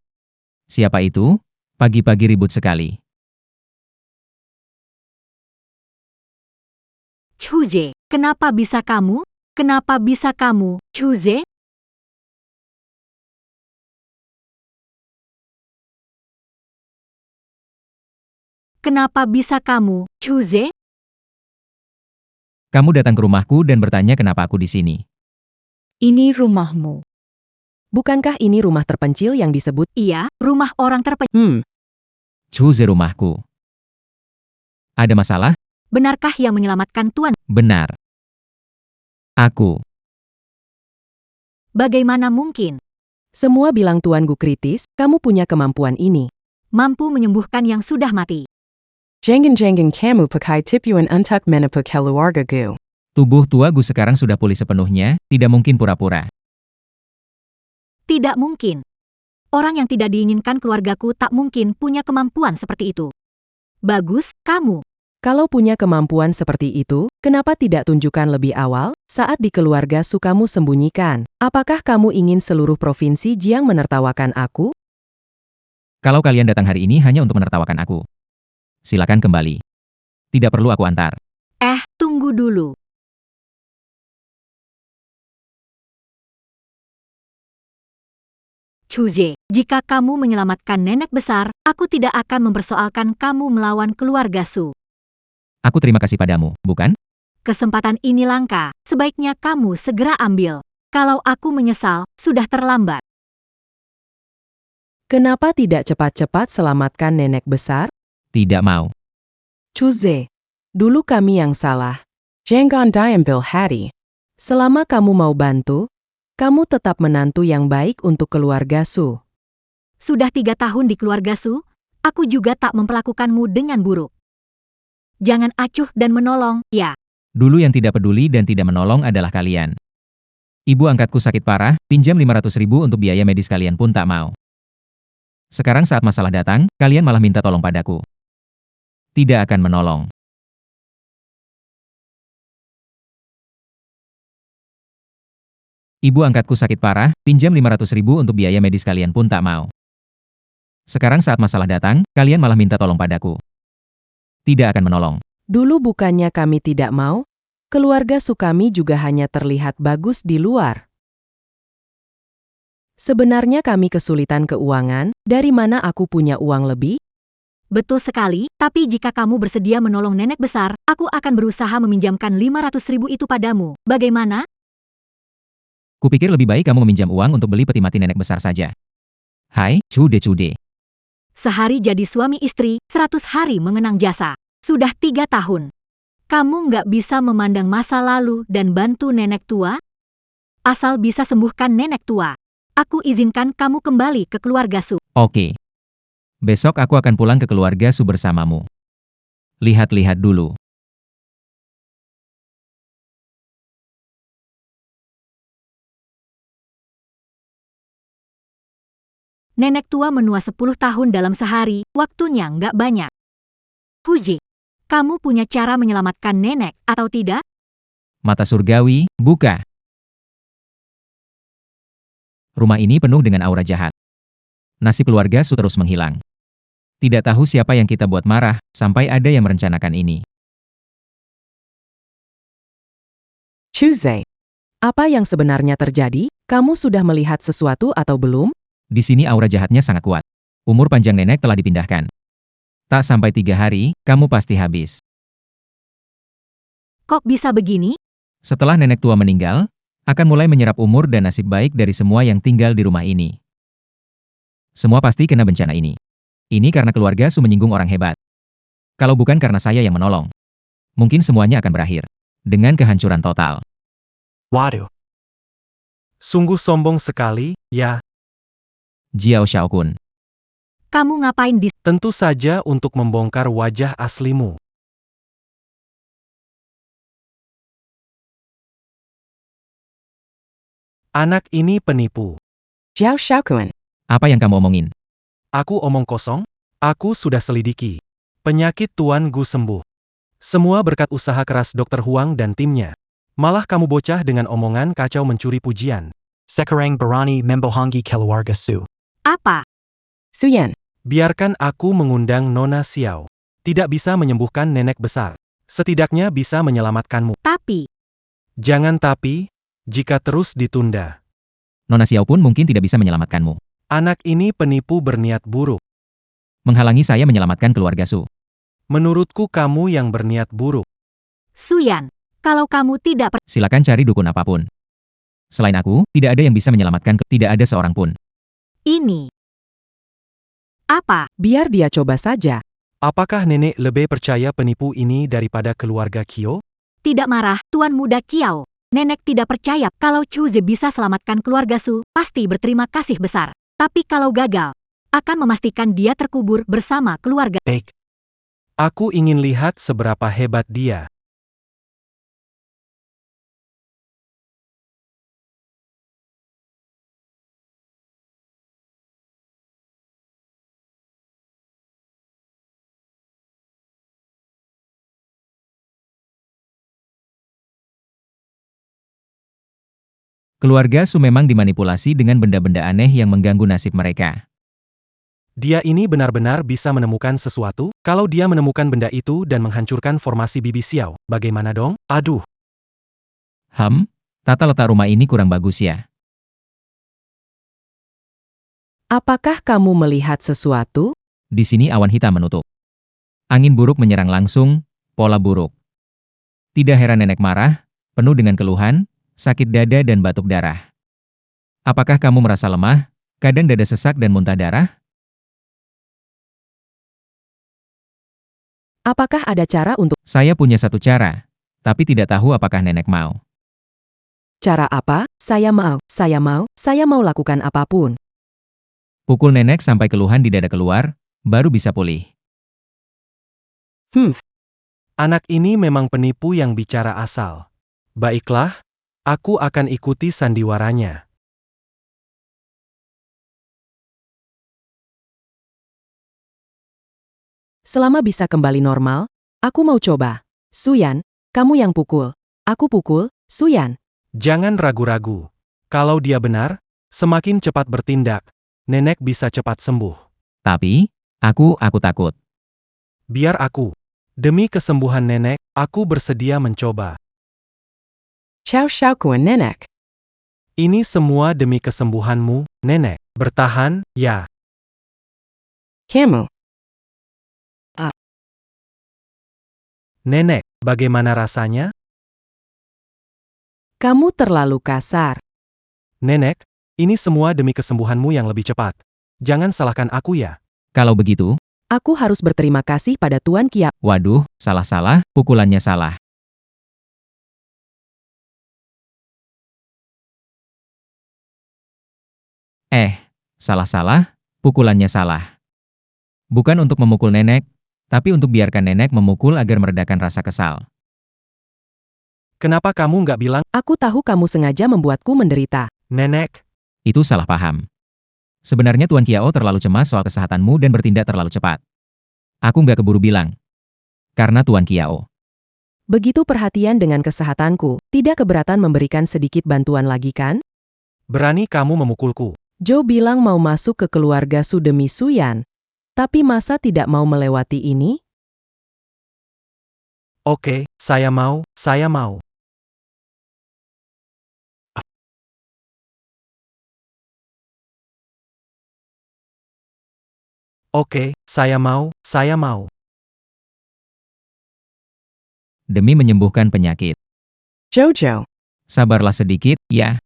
Speaker 1: Siapa itu? Pagi-pagi ribut sekali.
Speaker 11: Chuje, kenapa bisa kamu? Kenapa bisa kamu, Chuje? Kenapa bisa kamu, Chuje?
Speaker 1: Kamu datang ke rumahku dan bertanya kenapa aku di sini.
Speaker 4: Ini rumahmu.
Speaker 6: Bukankah ini rumah terpencil yang disebut?
Speaker 11: Iya, rumah orang terpencil.
Speaker 1: Chuje rumahku. Ada masalah?
Speaker 11: Benarkah yang menyelamatkan Tuan?
Speaker 1: Benar. Aku.
Speaker 11: Bagaimana mungkin?
Speaker 6: Semua bilang Tuan Gu kritis, kamu punya kemampuan ini.
Speaker 11: Mampu menyembuhkan yang sudah mati.
Speaker 6: Jangan kamu pakai tipuan untuk menipu keluarga Gu.
Speaker 1: Tubuh tua Gu sekarang sudah pulih sepenuhnya, tidak mungkin pura-pura.
Speaker 11: Tidak mungkin. Orang yang tidak diinginkan keluargaku tak mungkin punya kemampuan seperti itu. Bagus, kamu.
Speaker 6: Kalau punya kemampuan seperti itu, kenapa tidak tunjukkan lebih awal, saat di keluarga Su kamu sembunyikan? Apakah kamu ingin seluruh provinsi Jiang menertawakan aku?
Speaker 1: Kalau kalian datang hari ini hanya untuk menertawakan aku, silakan kembali. Tidak perlu aku antar.
Speaker 11: Tunggu dulu. Chuje, jika kamu menyelamatkan nenek besar, aku tidak akan mempersoalkan kamu melawan keluarga Su.
Speaker 1: Aku terima kasih padamu, bukan?
Speaker 11: Kesempatan ini langka, sebaiknya kamu segera ambil. Kalau aku menyesal, sudah terlambat.
Speaker 6: Kenapa tidak cepat-cepat selamatkan nenek besar?
Speaker 1: Tidak mau.
Speaker 6: Chuze, dulu kami yang salah. Jangan diambil hati. Selama kamu mau bantu, kamu tetap menantu yang baik untuk keluarga Su.
Speaker 11: Sudah 3 tahun di keluarga Su, aku juga tak memperlakukanmu dengan buruk. Jangan acuh dan menolong, ya.
Speaker 1: Dulu yang tidak peduli dan tidak menolong adalah kalian. Ibu angkatku sakit parah, pinjam 500.000 untuk biaya medis kalian pun tak mau. Sekarang saat masalah datang, kalian malah minta tolong padaku. Tidak akan menolong. Ibu angkatku sakit parah, pinjam 500.000 untuk biaya medis kalian pun tak mau. Sekarang saat masalah datang, kalian malah minta tolong padaku. Tidak akan menolong.
Speaker 6: Dulu bukannya kami tidak mau? Keluarga Su kami juga hanya terlihat bagus di luar. Sebenarnya kami kesulitan keuangan, dari mana aku punya uang lebih?
Speaker 11: Betul sekali, tapi jika kamu bersedia menolong nenek besar, aku akan berusaha meminjamkan 500.000 itu padamu. Bagaimana?
Speaker 1: Kupikir lebih baik kamu meminjam uang untuk beli peti mati nenek besar saja. Hai, cude-cude.
Speaker 11: Sehari jadi suami istri, 100 hari mengenang jasa. Sudah 3 tahun. Kamu nggak bisa memandang masa lalu dan bantu nenek tua? Asal bisa sembuhkan nenek tua. Aku izinkan kamu kembali ke keluarga Su.
Speaker 1: Oke. Besok aku akan pulang ke keluarga Su bersamamu. Lihat-lihat dulu.
Speaker 11: Nenek tua menua 10 tahun dalam sehari, waktunya nggak banyak. Fuji, kamu punya cara menyelamatkan nenek, atau tidak?
Speaker 1: Mata surgawi, buka. Rumah ini penuh dengan aura jahat. Nasib keluarga Su terus menghilang. Tidak tahu siapa yang kita buat marah, sampai ada yang merencanakan ini.
Speaker 6: Chuze, apa yang sebenarnya terjadi? Kamu sudah melihat sesuatu atau belum?
Speaker 1: Di sini aura jahatnya sangat kuat. Umur panjang nenek telah dipindahkan. Tak sampai 3 hari, kamu pasti habis.
Speaker 11: Kok bisa begini?
Speaker 1: Setelah nenek tua meninggal, akan mulai menyerap umur dan nasib baik dari semua yang tinggal di rumah ini. Semua pasti kena bencana ini. Ini karena keluarga Su menyinggung orang hebat. Kalau bukan karena saya yang menolong, mungkin semuanya akan berakhir dengan kehancuran total.
Speaker 8: Waduh.
Speaker 7: Sungguh sombong sekali, ya.
Speaker 1: Jiao Xiaokun.
Speaker 11: Kamu ngapain di...
Speaker 7: Tentu saja untuk membongkar wajah aslimu. Anak ini penipu.
Speaker 6: Jiao Xiaokun.
Speaker 1: Apa yang kamu omongin?
Speaker 7: Aku omong kosong? Aku sudah selidiki. Penyakit Tuan Gu sembuh. Semua berkat usaha keras Dr. Huang dan timnya. Malah kamu bocah dengan omongan kacau mencuri pujian.
Speaker 8: Sekarang berani membohongi keluarga Su.
Speaker 11: Apa?
Speaker 6: Suyan.
Speaker 7: Biarkan aku mengundang Nona Xiao. Tidak bisa menyembuhkan nenek besar. Setidaknya bisa menyelamatkanmu.
Speaker 11: Tapi,
Speaker 7: Jangan tapi, jika terus ditunda.
Speaker 1: Nona Xiao pun mungkin tidak bisa menyelamatkanmu.
Speaker 7: Anak ini penipu berniat buruk.
Speaker 1: Menghalangi saya menyelamatkan keluarga Su.
Speaker 7: Menurutku kamu yang berniat buruk.
Speaker 11: Suyan, kalau kamu tidak
Speaker 1: Silakan cari dukun apapun. Selain aku, tidak ada yang bisa menyelamatkan tidak ada seorang pun.
Speaker 11: ini. Apa?
Speaker 6: Biar dia coba saja.
Speaker 7: Apakah nenek lebih percaya penipu ini daripada keluarga Kyo?
Speaker 11: Tidak marah, Tuan Muda Kiao. Nenek tidak percaya kalau Chu Ze bisa selamatkan keluarga Su, pasti berterima kasih besar. Tapi kalau gagal, akan memastikan dia terkubur bersama keluarga.
Speaker 7: Baik. Aku ingin lihat seberapa hebat dia.
Speaker 1: Keluarga Su memang dimanipulasi dengan benda-benda aneh yang mengganggu nasib mereka.
Speaker 7: Dia ini benar-benar bisa menemukan sesuatu? Kalau dia menemukan benda itu dan menghancurkan formasi Bibi Xiao, bagaimana dong? Aduh.
Speaker 1: Tata letak rumah ini kurang bagus ya.
Speaker 6: Apakah kamu melihat sesuatu?
Speaker 1: Di sini awan hitam menutup. Angin buruk menyerang langsung, pola buruk. Tidak heran nenek marah, penuh dengan keluhan, sakit dada dan batuk darah. Apakah kamu merasa lemah, kadang dada sesak dan muntah darah?
Speaker 6: Apakah ada cara untuk...
Speaker 1: Saya punya satu cara, tapi tidak tahu apakah nenek mau.
Speaker 6: Cara apa? Saya mau lakukan apapun.
Speaker 1: Pukul nenek sampai keluhan di dada keluar, baru bisa pulih.
Speaker 7: Anak ini memang penipu yang bicara asal. Baiklah, aku akan ikuti sandiwaranya.
Speaker 6: Selama bisa kembali normal, aku mau coba. Suyan, kamu yang pukul. Aku pukul, Suyan.
Speaker 7: Jangan ragu-ragu. Kalau dia benar, semakin cepat bertindak, nenek bisa cepat sembuh.
Speaker 1: Tapi, aku takut.
Speaker 7: Biar aku. Demi kesembuhan nenek, aku bersedia mencoba.
Speaker 6: Ciao Kuen nenek.
Speaker 7: Ini semua demi kesembuhanmu, nenek. Bertahan, ya.
Speaker 6: Kamu.
Speaker 7: Nenek, bagaimana rasanya?
Speaker 6: Kamu terlalu kasar.
Speaker 7: Nenek, ini semua demi kesembuhanmu yang lebih cepat. Jangan salahkan aku ya.
Speaker 1: Kalau begitu,
Speaker 6: Aku harus berterima kasih pada Tuan Kia.
Speaker 1: waduh, salah-salah, pukulannya salah. Salah-salah, pukulannya salah. Bukan untuk memukul nenek, tapi untuk biarkan nenek memukul agar meredakan rasa kesal.
Speaker 7: Kenapa kamu nggak bilang,
Speaker 6: Aku tahu kamu sengaja membuatku menderita.
Speaker 7: nenek?
Speaker 1: Itu salah paham. Sebenarnya Tuan Kiao terlalu cemas soal kesehatanmu dan bertindak terlalu cepat. Aku nggak keburu bilang. Karena Tuan Kiao.
Speaker 6: Begitu perhatian dengan kesehatanku, tidak keberatan memberikan sedikit bantuan lagi kan?
Speaker 7: Berani kamu memukulku.
Speaker 6: Joe bilang mau masuk ke keluarga Su demi Suyan. Tapi masa tidak mau melewati ini?
Speaker 7: Oke, saya mau. Oke, saya mau.
Speaker 1: Demi menyembuhkan penyakit.
Speaker 6: Jojo.
Speaker 1: Sabarlah sedikit, ya.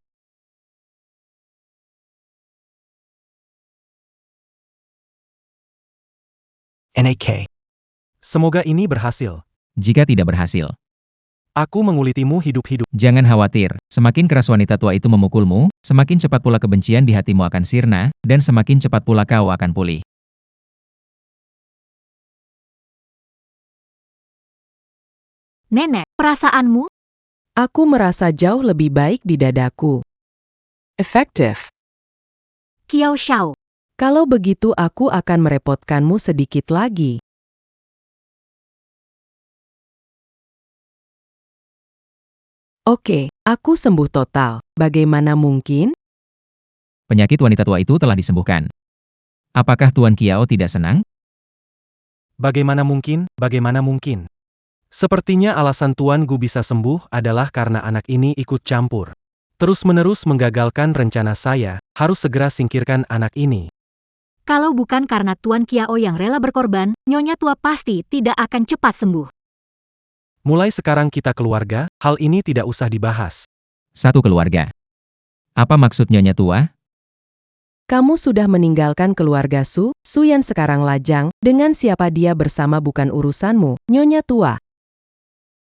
Speaker 8: NAK.
Speaker 7: Semoga ini berhasil.
Speaker 1: Jika tidak berhasil,
Speaker 7: Aku mengulitimu hidup-hidup.
Speaker 1: jangan khawatir. Semakin keras wanita tua itu memukulmu, semakin cepat pula kebencian di hatimu akan sirna, dan semakin cepat pula kau akan pulih.
Speaker 11: Nenek, perasaanmu?
Speaker 6: Aku merasa jauh lebih baik di dadaku. Efektif.
Speaker 11: Kiao Xiao.
Speaker 6: Kalau begitu aku akan merepotkanmu sedikit lagi. Oke, aku sembuh total. Bagaimana mungkin?
Speaker 1: Penyakit wanita tua itu telah disembuhkan. Apakah Tuan Kiao tidak senang?
Speaker 7: Bagaimana mungkin? Sepertinya alasan Tuan Gu bisa sembuh adalah karena anak ini ikut campur. Terus-menerus menggagalkan rencana saya, harus segera singkirkan anak ini.
Speaker 11: Kalau bukan karena Tuan Kiao yang rela berkorban, Nyonya tua pasti tidak akan cepat sembuh.
Speaker 7: Mulai sekarang kita keluarga, hal ini tidak usah dibahas.
Speaker 1: Satu keluarga. Apa maksud Nyonya tua?
Speaker 6: Kamu sudah meninggalkan keluarga Su yang sekarang lajang, dengan siapa dia bersama bukan urusanmu, Nyonya tua.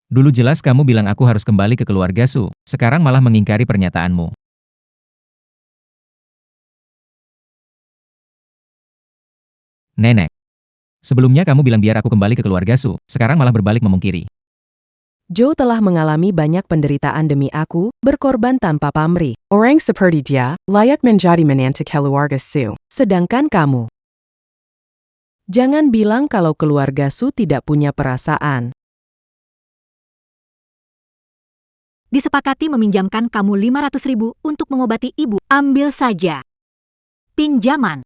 Speaker 1: Dulu jelas kamu bilang aku harus kembali ke keluarga Su, sekarang malah mengingkari pernyataanmu. Nenek. Sebelumnya kamu bilang biar aku kembali ke keluarga Su, sekarang malah berbalik memungkiri.
Speaker 6: Joe telah mengalami banyak penderitaan demi aku, berkorban tanpa pamrih. Orang seperti dia, layak menjadi menantu keluarga Su. Sedangkan kamu. Jangan bilang kalau keluarga Su tidak punya perasaan.
Speaker 11: Disepakati meminjamkan kamu 500.000 untuk mengobati ibu. Ambil saja. Pinjaman.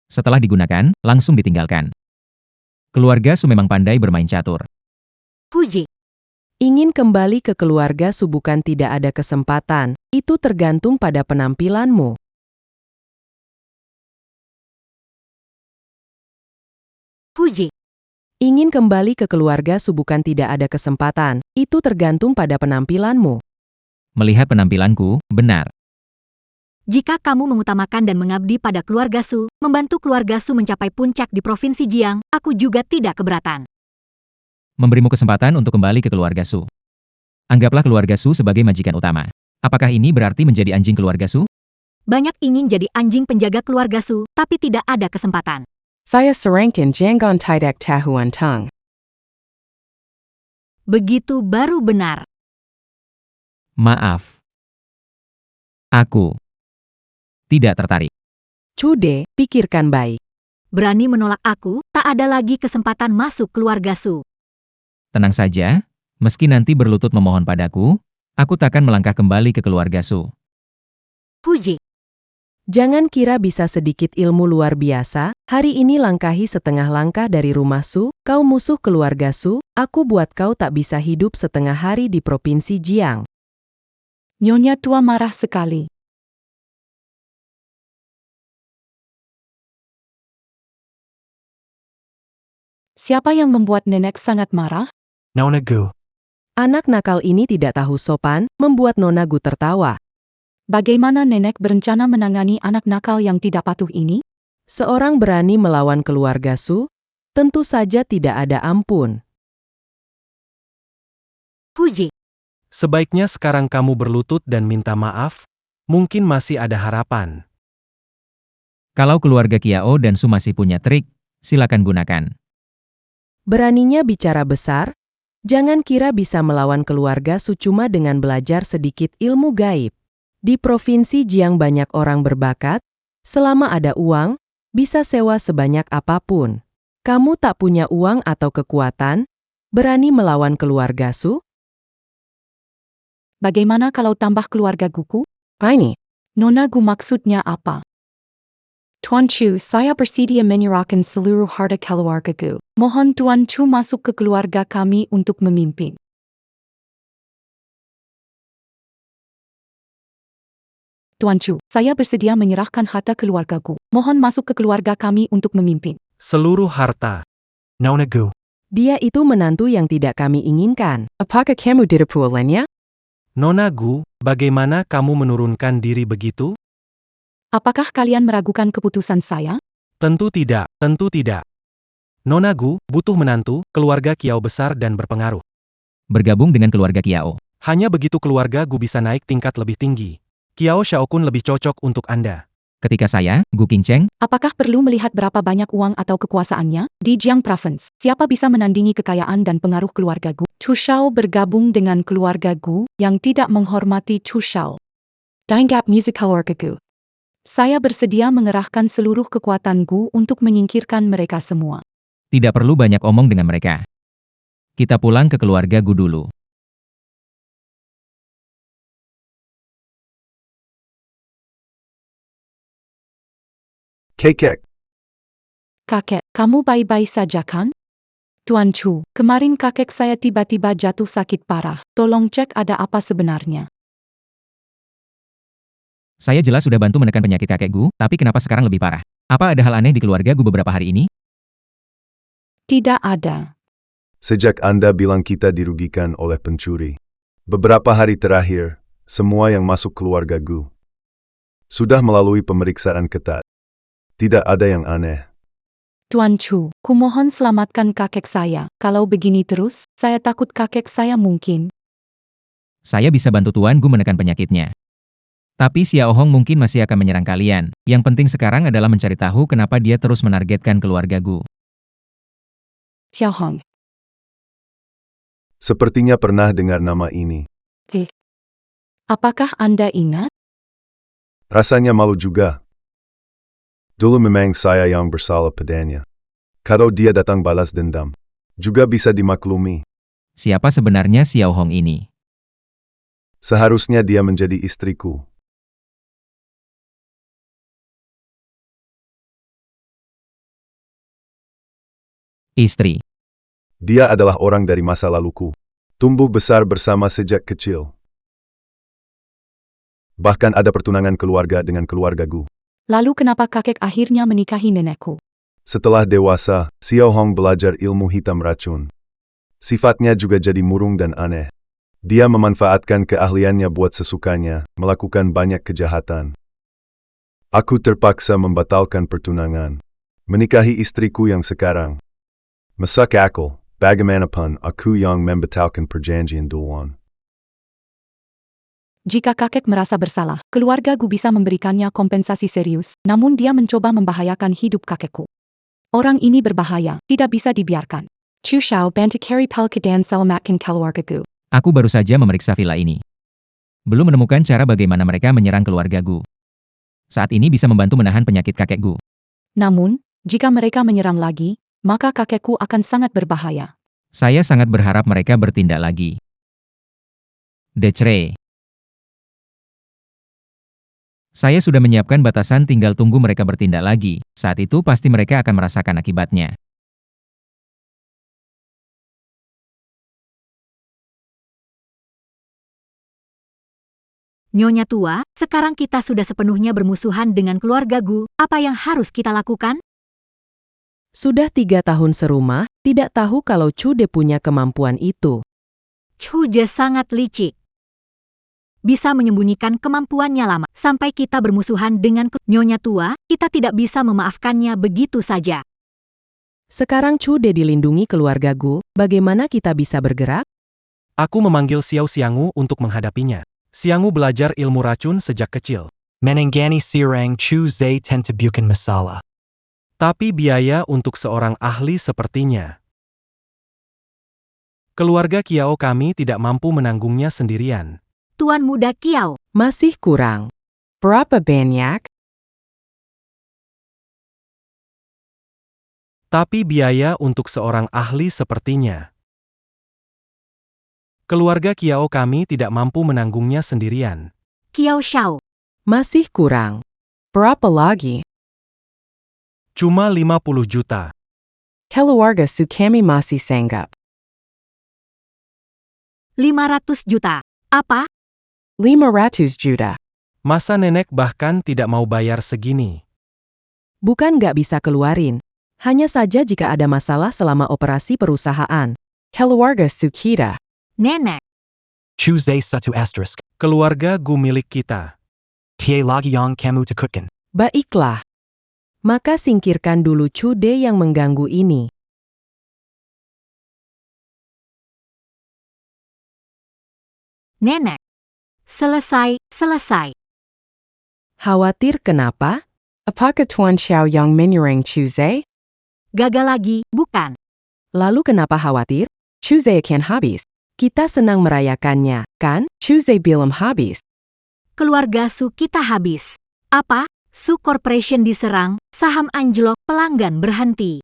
Speaker 1: Setelah digunakan, langsung ditinggalkan. Keluarga Su memang pandai bermain catur.
Speaker 11: Puji.
Speaker 6: Ingin kembali ke keluarga Su bukan tidak ada kesempatan, itu tergantung pada penampilanmu.
Speaker 11: Puji.
Speaker 6: Ingin kembali ke keluarga Su bukan tidak ada kesempatan, itu tergantung pada penampilanmu.
Speaker 1: Melihat penampilanku, benar.
Speaker 11: Jika kamu mengutamakan dan mengabdi pada keluarga Su, membantu keluarga Su mencapai puncak di Provinsi Jiang, aku juga tidak keberatan.
Speaker 1: Memberimu kesempatan untuk kembali ke keluarga Su. Anggaplah keluarga Su sebagai majikan utama. Apakah ini berarti menjadi anjing keluarga Su?
Speaker 11: Banyak ingin jadi anjing penjaga keluarga Su, tapi tidak ada kesempatan.
Speaker 6: Saya serangkan jangan tidak tahuan tang.
Speaker 11: Begitu baru benar.
Speaker 1: Maaf. Aku tidak tertarik.
Speaker 6: Cude, pikirkan baik.
Speaker 11: Berani menolak aku, tak ada lagi kesempatan masuk keluarga Su.
Speaker 1: Tenang saja, meski nanti berlutut memohon padaku, aku takkan melangkah kembali ke keluarga Su.
Speaker 11: Puji.
Speaker 6: Jangan kira bisa sedikit ilmu luar biasa, hari ini langkahi setengah langkah dari rumah Su, kau musuh keluarga Su, aku buat kau tak bisa hidup setengah hari di Provinsi Jiang.
Speaker 4: Nyonya tua marah sekali. Siapa yang membuat nenek sangat marah?
Speaker 8: Nona Gu.
Speaker 6: Anak nakal ini tidak tahu sopan, membuat Nona Gu tertawa.
Speaker 4: Bagaimana nenek berencana menangani anak nakal yang tidak patuh ini?
Speaker 6: Seorang berani melawan keluarga Su? Tentu saja tidak ada ampun.
Speaker 11: Puji.
Speaker 7: Sebaiknya sekarang kamu berlutut dan minta maaf, mungkin masih ada harapan.
Speaker 1: Kalau keluarga Kiao dan Su masih punya trik, silakan gunakan.
Speaker 6: Beraninya bicara besar? Jangan kira bisa melawan keluarga Su cuma dengan belajar sedikit ilmu gaib. Di Provinsi Jiang banyak orang berbakat, selama ada uang, bisa sewa sebanyak apapun. Kamu tak punya uang atau kekuatan, berani melawan keluarga Su?
Speaker 4: Bagaimana kalau tambah keluarga Guku?
Speaker 6: Ini.
Speaker 4: Nona Gu maksudnya apa? Tuan Chu, saya bersedia menyerahkan seluruh harta keluarga Gu. Mohon Tuan Chu masuk ke keluarga kami untuk memimpin. Tuan Chu, saya bersedia menyerahkan harta keluarga Gu. Mohon masuk ke keluarga kami untuk memimpin.
Speaker 7: Seluruh harta.
Speaker 8: Nona Gu.
Speaker 6: Dia itu menantu yang tidak kami inginkan. Apakah kamu tidak punya?
Speaker 7: Nona Gu, bagaimana kamu menurunkan diri begitu?
Speaker 4: Apakah kalian meragukan keputusan saya?
Speaker 7: Tentu tidak, tentu tidak. Nona Gu butuh menantu, keluarga Kiao besar dan berpengaruh.
Speaker 1: Bergabung dengan keluarga Kiao.
Speaker 7: Hanya begitu keluarga Gu bisa naik tingkat lebih tinggi. Kiao Xiaokun lebih cocok untuk Anda.
Speaker 1: Ketika saya, Gu Qingcheng,
Speaker 4: Apakah perlu melihat berapa banyak uang atau kekuasaannya? Di Jiang Province, siapa bisa menandingi kekayaan dan pengaruh keluarga Gu? Tu Shao bergabung dengan keluarga Gu yang tidak menghormati Tu Shao. Danggap Music keluarga Gu. Saya bersedia mengerahkan seluruh kekuatan Gu untuk menyingkirkan mereka semua.
Speaker 1: tidak perlu banyak omong dengan mereka. Kita pulang ke keluarga Gu dulu.
Speaker 10: Kekek.
Speaker 4: Kakek, kamu baik-baik saja kan? Tuan Chu, kemarin kakek saya tiba-tiba jatuh sakit parah. Tolong cek ada apa sebenarnya.
Speaker 1: Saya jelas sudah bantu menekan penyakit kakek Gu, tapi kenapa sekarang lebih parah? Apa ada hal aneh di keluarga Gu beberapa hari ini?
Speaker 4: Tidak ada.
Speaker 10: Sejak Anda bilang kita dirugikan oleh pencuri. Beberapa hari terakhir, semua yang masuk keluarga Gu sudah melalui pemeriksaan ketat. Tidak ada yang aneh.
Speaker 4: Tuan Chu, kumohon selamatkan kakek saya. Kalau begini terus, saya takut kakek saya mungkin.
Speaker 1: Saya bisa bantu Tuan Gu menekan penyakitnya. Tapi Xiao Hong mungkin masih akan menyerang kalian. Yang penting sekarang adalah mencari tahu kenapa dia terus menargetkan keluarga Gu.
Speaker 4: Xiao Hong.
Speaker 10: Sepertinya pernah dengar nama ini.
Speaker 4: Apakah Anda ingat?
Speaker 10: Rasanya malu juga. Dulu memang saya yang bersalah padanya. Kalau dia datang balas dendam, juga bisa dimaklumi.
Speaker 1: Siapa sebenarnya Xiao Hong ini?
Speaker 10: Seharusnya dia menjadi istriku.
Speaker 1: Istri.
Speaker 10: Dia adalah orang dari masa laluku. Tumbuh besar bersama sejak kecil. Bahkan ada pertunangan keluarga dengan keluarga Gu.
Speaker 4: Lalu kenapa kakek akhirnya menikahi nenekku?
Speaker 10: Setelah dewasa, Xiao Hong belajar ilmu hitam racun. Sifatnya juga jadi murung dan aneh. Dia memanfaatkan keahliannya buat sesukanya, melakukan banyak kejahatan. Aku terpaksa membatalkan pertunangan. Menikahi istriku yang sekarang. Masuk akal, bagaimanapun aku yang membatalkan perjanjian duluan.
Speaker 4: Jika kakek merasa bersalah, keluarga Gu bisa memberikannya kompensasi serius, namun dia mencoba membahayakan hidup kakekku. Orang ini berbahaya, tidak bisa dibiarkan. Chu Xiao bantu Carrie Pelka dan selamatkan keluarga Gu.
Speaker 1: Aku baru saja memeriksa villa ini. Belum menemukan cara bagaimana mereka menyerang keluarga Gu. Saat ini bisa membantu menahan penyakit kakek Gu.
Speaker 4: Namun, jika mereka menyerang lagi, maka kakekku akan sangat berbahaya.
Speaker 1: Saya sangat berharap mereka bertindak lagi. Decre. Saya sudah menyiapkan batasan, tinggal tunggu mereka bertindak lagi. Saat itu pasti mereka akan merasakan akibatnya.
Speaker 11: Nyonya tua, sekarang kita sudah sepenuhnya bermusuhan dengan keluarga Gu. Apa yang harus kita lakukan?
Speaker 6: Sudah 3 tahun serumah, tidak tahu kalau Chude punya kemampuan itu.
Speaker 11: Chuje sangat licik. Bisa menyembunyikan kemampuannya lama. Sampai kita bermusuhan dengan Nyonya tua, kita tidak bisa memaafkannya begitu saja.
Speaker 6: Sekarang Chude dilindungi keluarga Gu, bagaimana kita bisa bergerak?
Speaker 7: Aku memanggil Xiao Xiangu untuk menghadapinya. Xiangu belajar ilmu racun sejak kecil.
Speaker 8: Menenggani sirang Chu Zai Tentabukan Masala.
Speaker 7: Tapi biaya untuk seorang ahli sepertinya. Keluarga Kiao kami tidak mampu menanggungnya sendirian.
Speaker 11: Tuan Muda Kiao,
Speaker 6: Masih kurang. Berapa banyak?
Speaker 7: Tapi biaya untuk seorang ahli sepertinya. Keluarga Kiao kami tidak mampu menanggungnya sendirian.
Speaker 11: Kiao Xiao,
Speaker 6: Masih kurang. Berapa lagi?
Speaker 7: Cuma 50 juta.
Speaker 6: Keluarga Su kami masih sanggup.
Speaker 11: 500 juta. Apa?
Speaker 6: 500 juta.
Speaker 7: Masa nenek bahkan tidak mau bayar segini.
Speaker 6: Bukan nggak bisa keluarin. Hanya saja jika ada masalah selama operasi perusahaan. Keluarga Su kita.
Speaker 11: Nenek,
Speaker 8: Chu Zai Satu Asterisk.
Speaker 7: Keluarga Gu milik kita.
Speaker 8: Pie Lagi Yang Kamu Takutkan.
Speaker 6: Baiklah. Maka singkirkan dulu Chude yang mengganggu ini.
Speaker 11: nenek. Selesai.
Speaker 6: Khawatir kenapa? Apakah Tuan Xiao yang menyerang Chuze?
Speaker 11: Gagal lagi, bukan?
Speaker 6: Lalu kenapa khawatir? Chuze akan habis. Kita senang merayakannya, kan? Chuze belum habis.
Speaker 11: Keluarga Su kita habis. Apa? Su Corporation diserang, saham anjlok, pelanggan berhenti.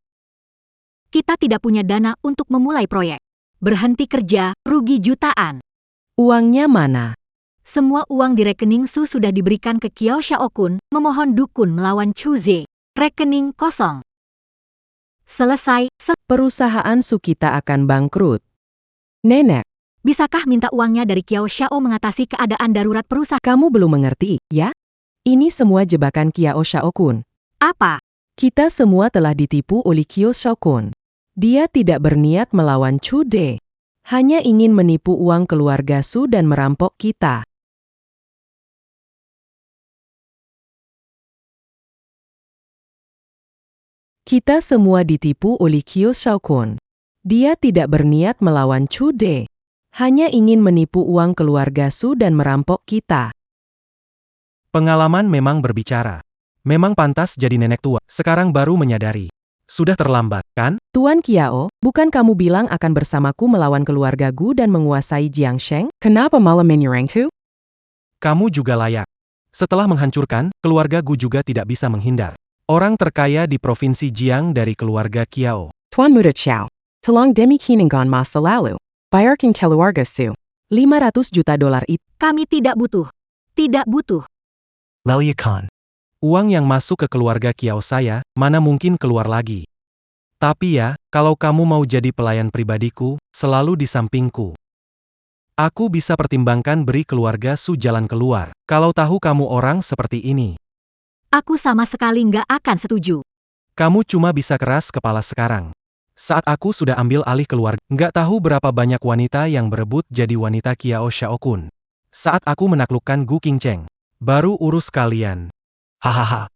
Speaker 11: Kita tidak punya dana untuk memulai proyek. Berhenti kerja, rugi jutaan.
Speaker 6: Uangnya mana?
Speaker 11: Semua uang di rekening Su sudah diberikan ke Kiao Xiaokun, memohon dukun melawan Chuze. Rekening kosong. Selesai.
Speaker 6: Perusahaan Su kita akan bangkrut. Nenek,
Speaker 11: Bisakah minta uangnya dari Kiao Xiao mengatasi keadaan darurat perusahaan?
Speaker 6: kamu belum mengerti, ya? Ini semua jebakan Kiao Xiaokun.
Speaker 11: Apa?
Speaker 6: Kita semua telah ditipu oleh Kiao Xiaokun. Dia tidak berniat melawan Chude. Hanya ingin menipu uang keluarga Su dan merampok kita. Kita semua ditipu oleh Kyo Shaokun. Dia tidak berniat melawan Chu De. Hanya ingin menipu uang keluarga Su dan merampok kita.
Speaker 7: Pengalaman memang berbicara. Memang pantas jadi nenek tua, sekarang baru menyadari. Sudah terlambat, kan?
Speaker 6: Tuan Kiao, bukan kamu bilang akan bersamaku melawan keluarga Gu dan menguasai Jiangsheng? Kenapa malah menyerangku?
Speaker 7: Kamu juga layak. Setelah menghancurkan, keluarga Gu juga tidak bisa menghindar. Orang terkaya di Provinsi Jiang dari keluarga Kiao.
Speaker 6: Tuan Muda Chow, tolong demi kinengan masa lalu. Bayarkan keluarga Su. 500 juta dolar itu.
Speaker 11: Kami tidak butuh. Tidak butuh.
Speaker 8: Lelia Khan.
Speaker 7: Uang yang masuk ke keluarga Kiao saya, mana mungkin keluar lagi. Tapi ya, kalau kamu mau jadi pelayan pribadiku, selalu di sampingku. Aku bisa pertimbangkan beri keluarga Su jalan keluar, kalau tahu kamu orang seperti ini.
Speaker 11: Aku sama sekali nggak akan setuju.
Speaker 7: Kamu cuma bisa keras kepala sekarang. Saat aku sudah ambil alih keluarga, nggak tahu berapa banyak wanita yang berebut jadi wanita Kiao Shaokun. Saat aku menaklukkan Gu Qingcheng, baru urus kalian.
Speaker 8: Hahaha.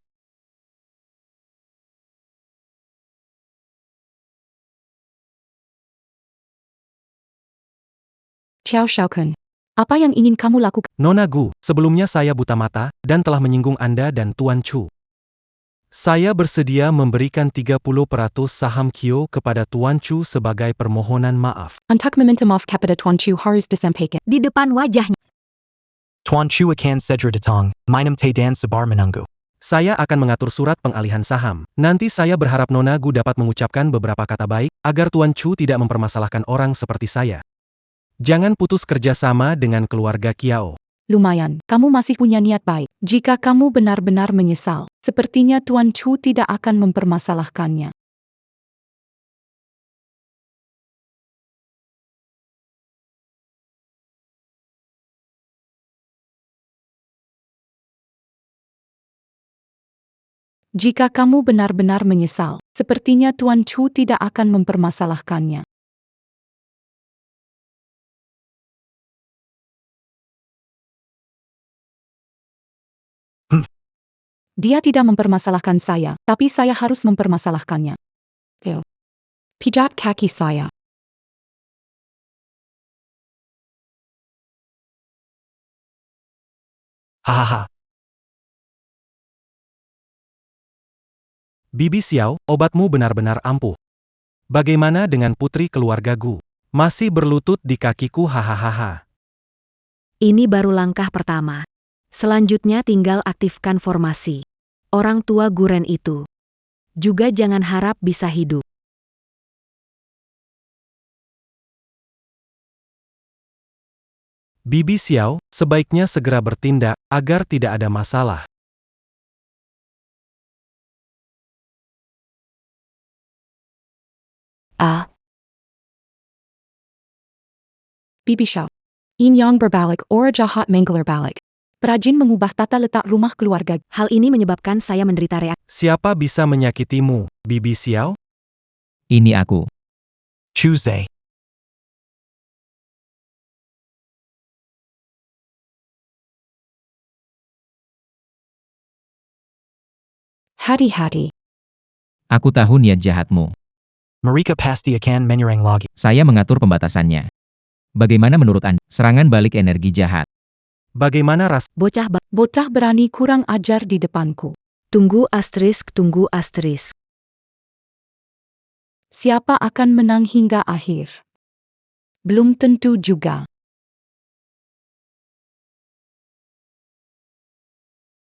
Speaker 4: Xiao Shaokun. Apa yang ingin kamu lakukan?
Speaker 7: Nona Gu, sebelumnya saya buta mata, dan telah menyinggung Anda dan Tuan Chu. Saya bersedia memberikan 30% saham Kyo kepada Tuan Chu sebagai permohonan maaf.
Speaker 4: Untuk meminta maaf kepada Tuan Chu harus disampaikan.
Speaker 11: Di depan wajahnya.
Speaker 8: Tuan Chu akan segera datang, minum teh dan sabar menunggu.
Speaker 7: Saya akan mengatur surat pengalihan saham. Nanti saya berharap Nona Gu dapat mengucapkan beberapa kata baik, agar Tuan Chu tidak mempermasalahkan orang seperti saya. Jangan putus kerjasama dengan keluarga Kiao.
Speaker 4: Lumayan, kamu masih punya niat baik. Jika kamu benar-benar menyesal, sepertinya Tuan Chu tidak akan mempermasalahkannya. Jika kamu benar-benar menyesal, sepertinya Tuan Chu tidak akan mempermasalahkannya. Dia tidak mempermasalahkan saya, tapi saya harus mempermasalahkannya. Pijat kaki saya.
Speaker 8: Hahaha.
Speaker 7: Bibi Xiao, obatmu benar-benar ampuh. Bagaimana dengan putri keluarga Gu? Masih berlutut di kakiku hahaha.
Speaker 3: Ini baru langkah pertama. Selanjutnya tinggal aktifkan formasi. Orang tua Guren itu. Juga jangan harap bisa hidup.
Speaker 7: Bibi Xiao, sebaiknya segera bertindak, agar tidak ada masalah.
Speaker 4: Bibi Xiao. In yang berbalik, ora jahat menggelar balik. Perajin mengubah tata letak rumah keluarga.
Speaker 3: Hal ini menyebabkan saya menderita reaksi.
Speaker 7: Siapa bisa menyakitimu, Bibi Xiao?
Speaker 1: Ini aku.
Speaker 8: Tuesday.
Speaker 4: Hati-hati.
Speaker 1: Aku tahu niat jahatmu.
Speaker 8: Mereka pasti akan menyerang lagi.
Speaker 1: Saya mengatur pembatasannya. Bagaimana menurut Anda? Serangan balik energi jahat.
Speaker 7: Bagaimana
Speaker 4: Bocah berani kurang ajar di depanku.
Speaker 3: Tunggu asterisk, tunggu asterisk.
Speaker 4: Siapa akan menang hingga akhir? Belum tentu juga.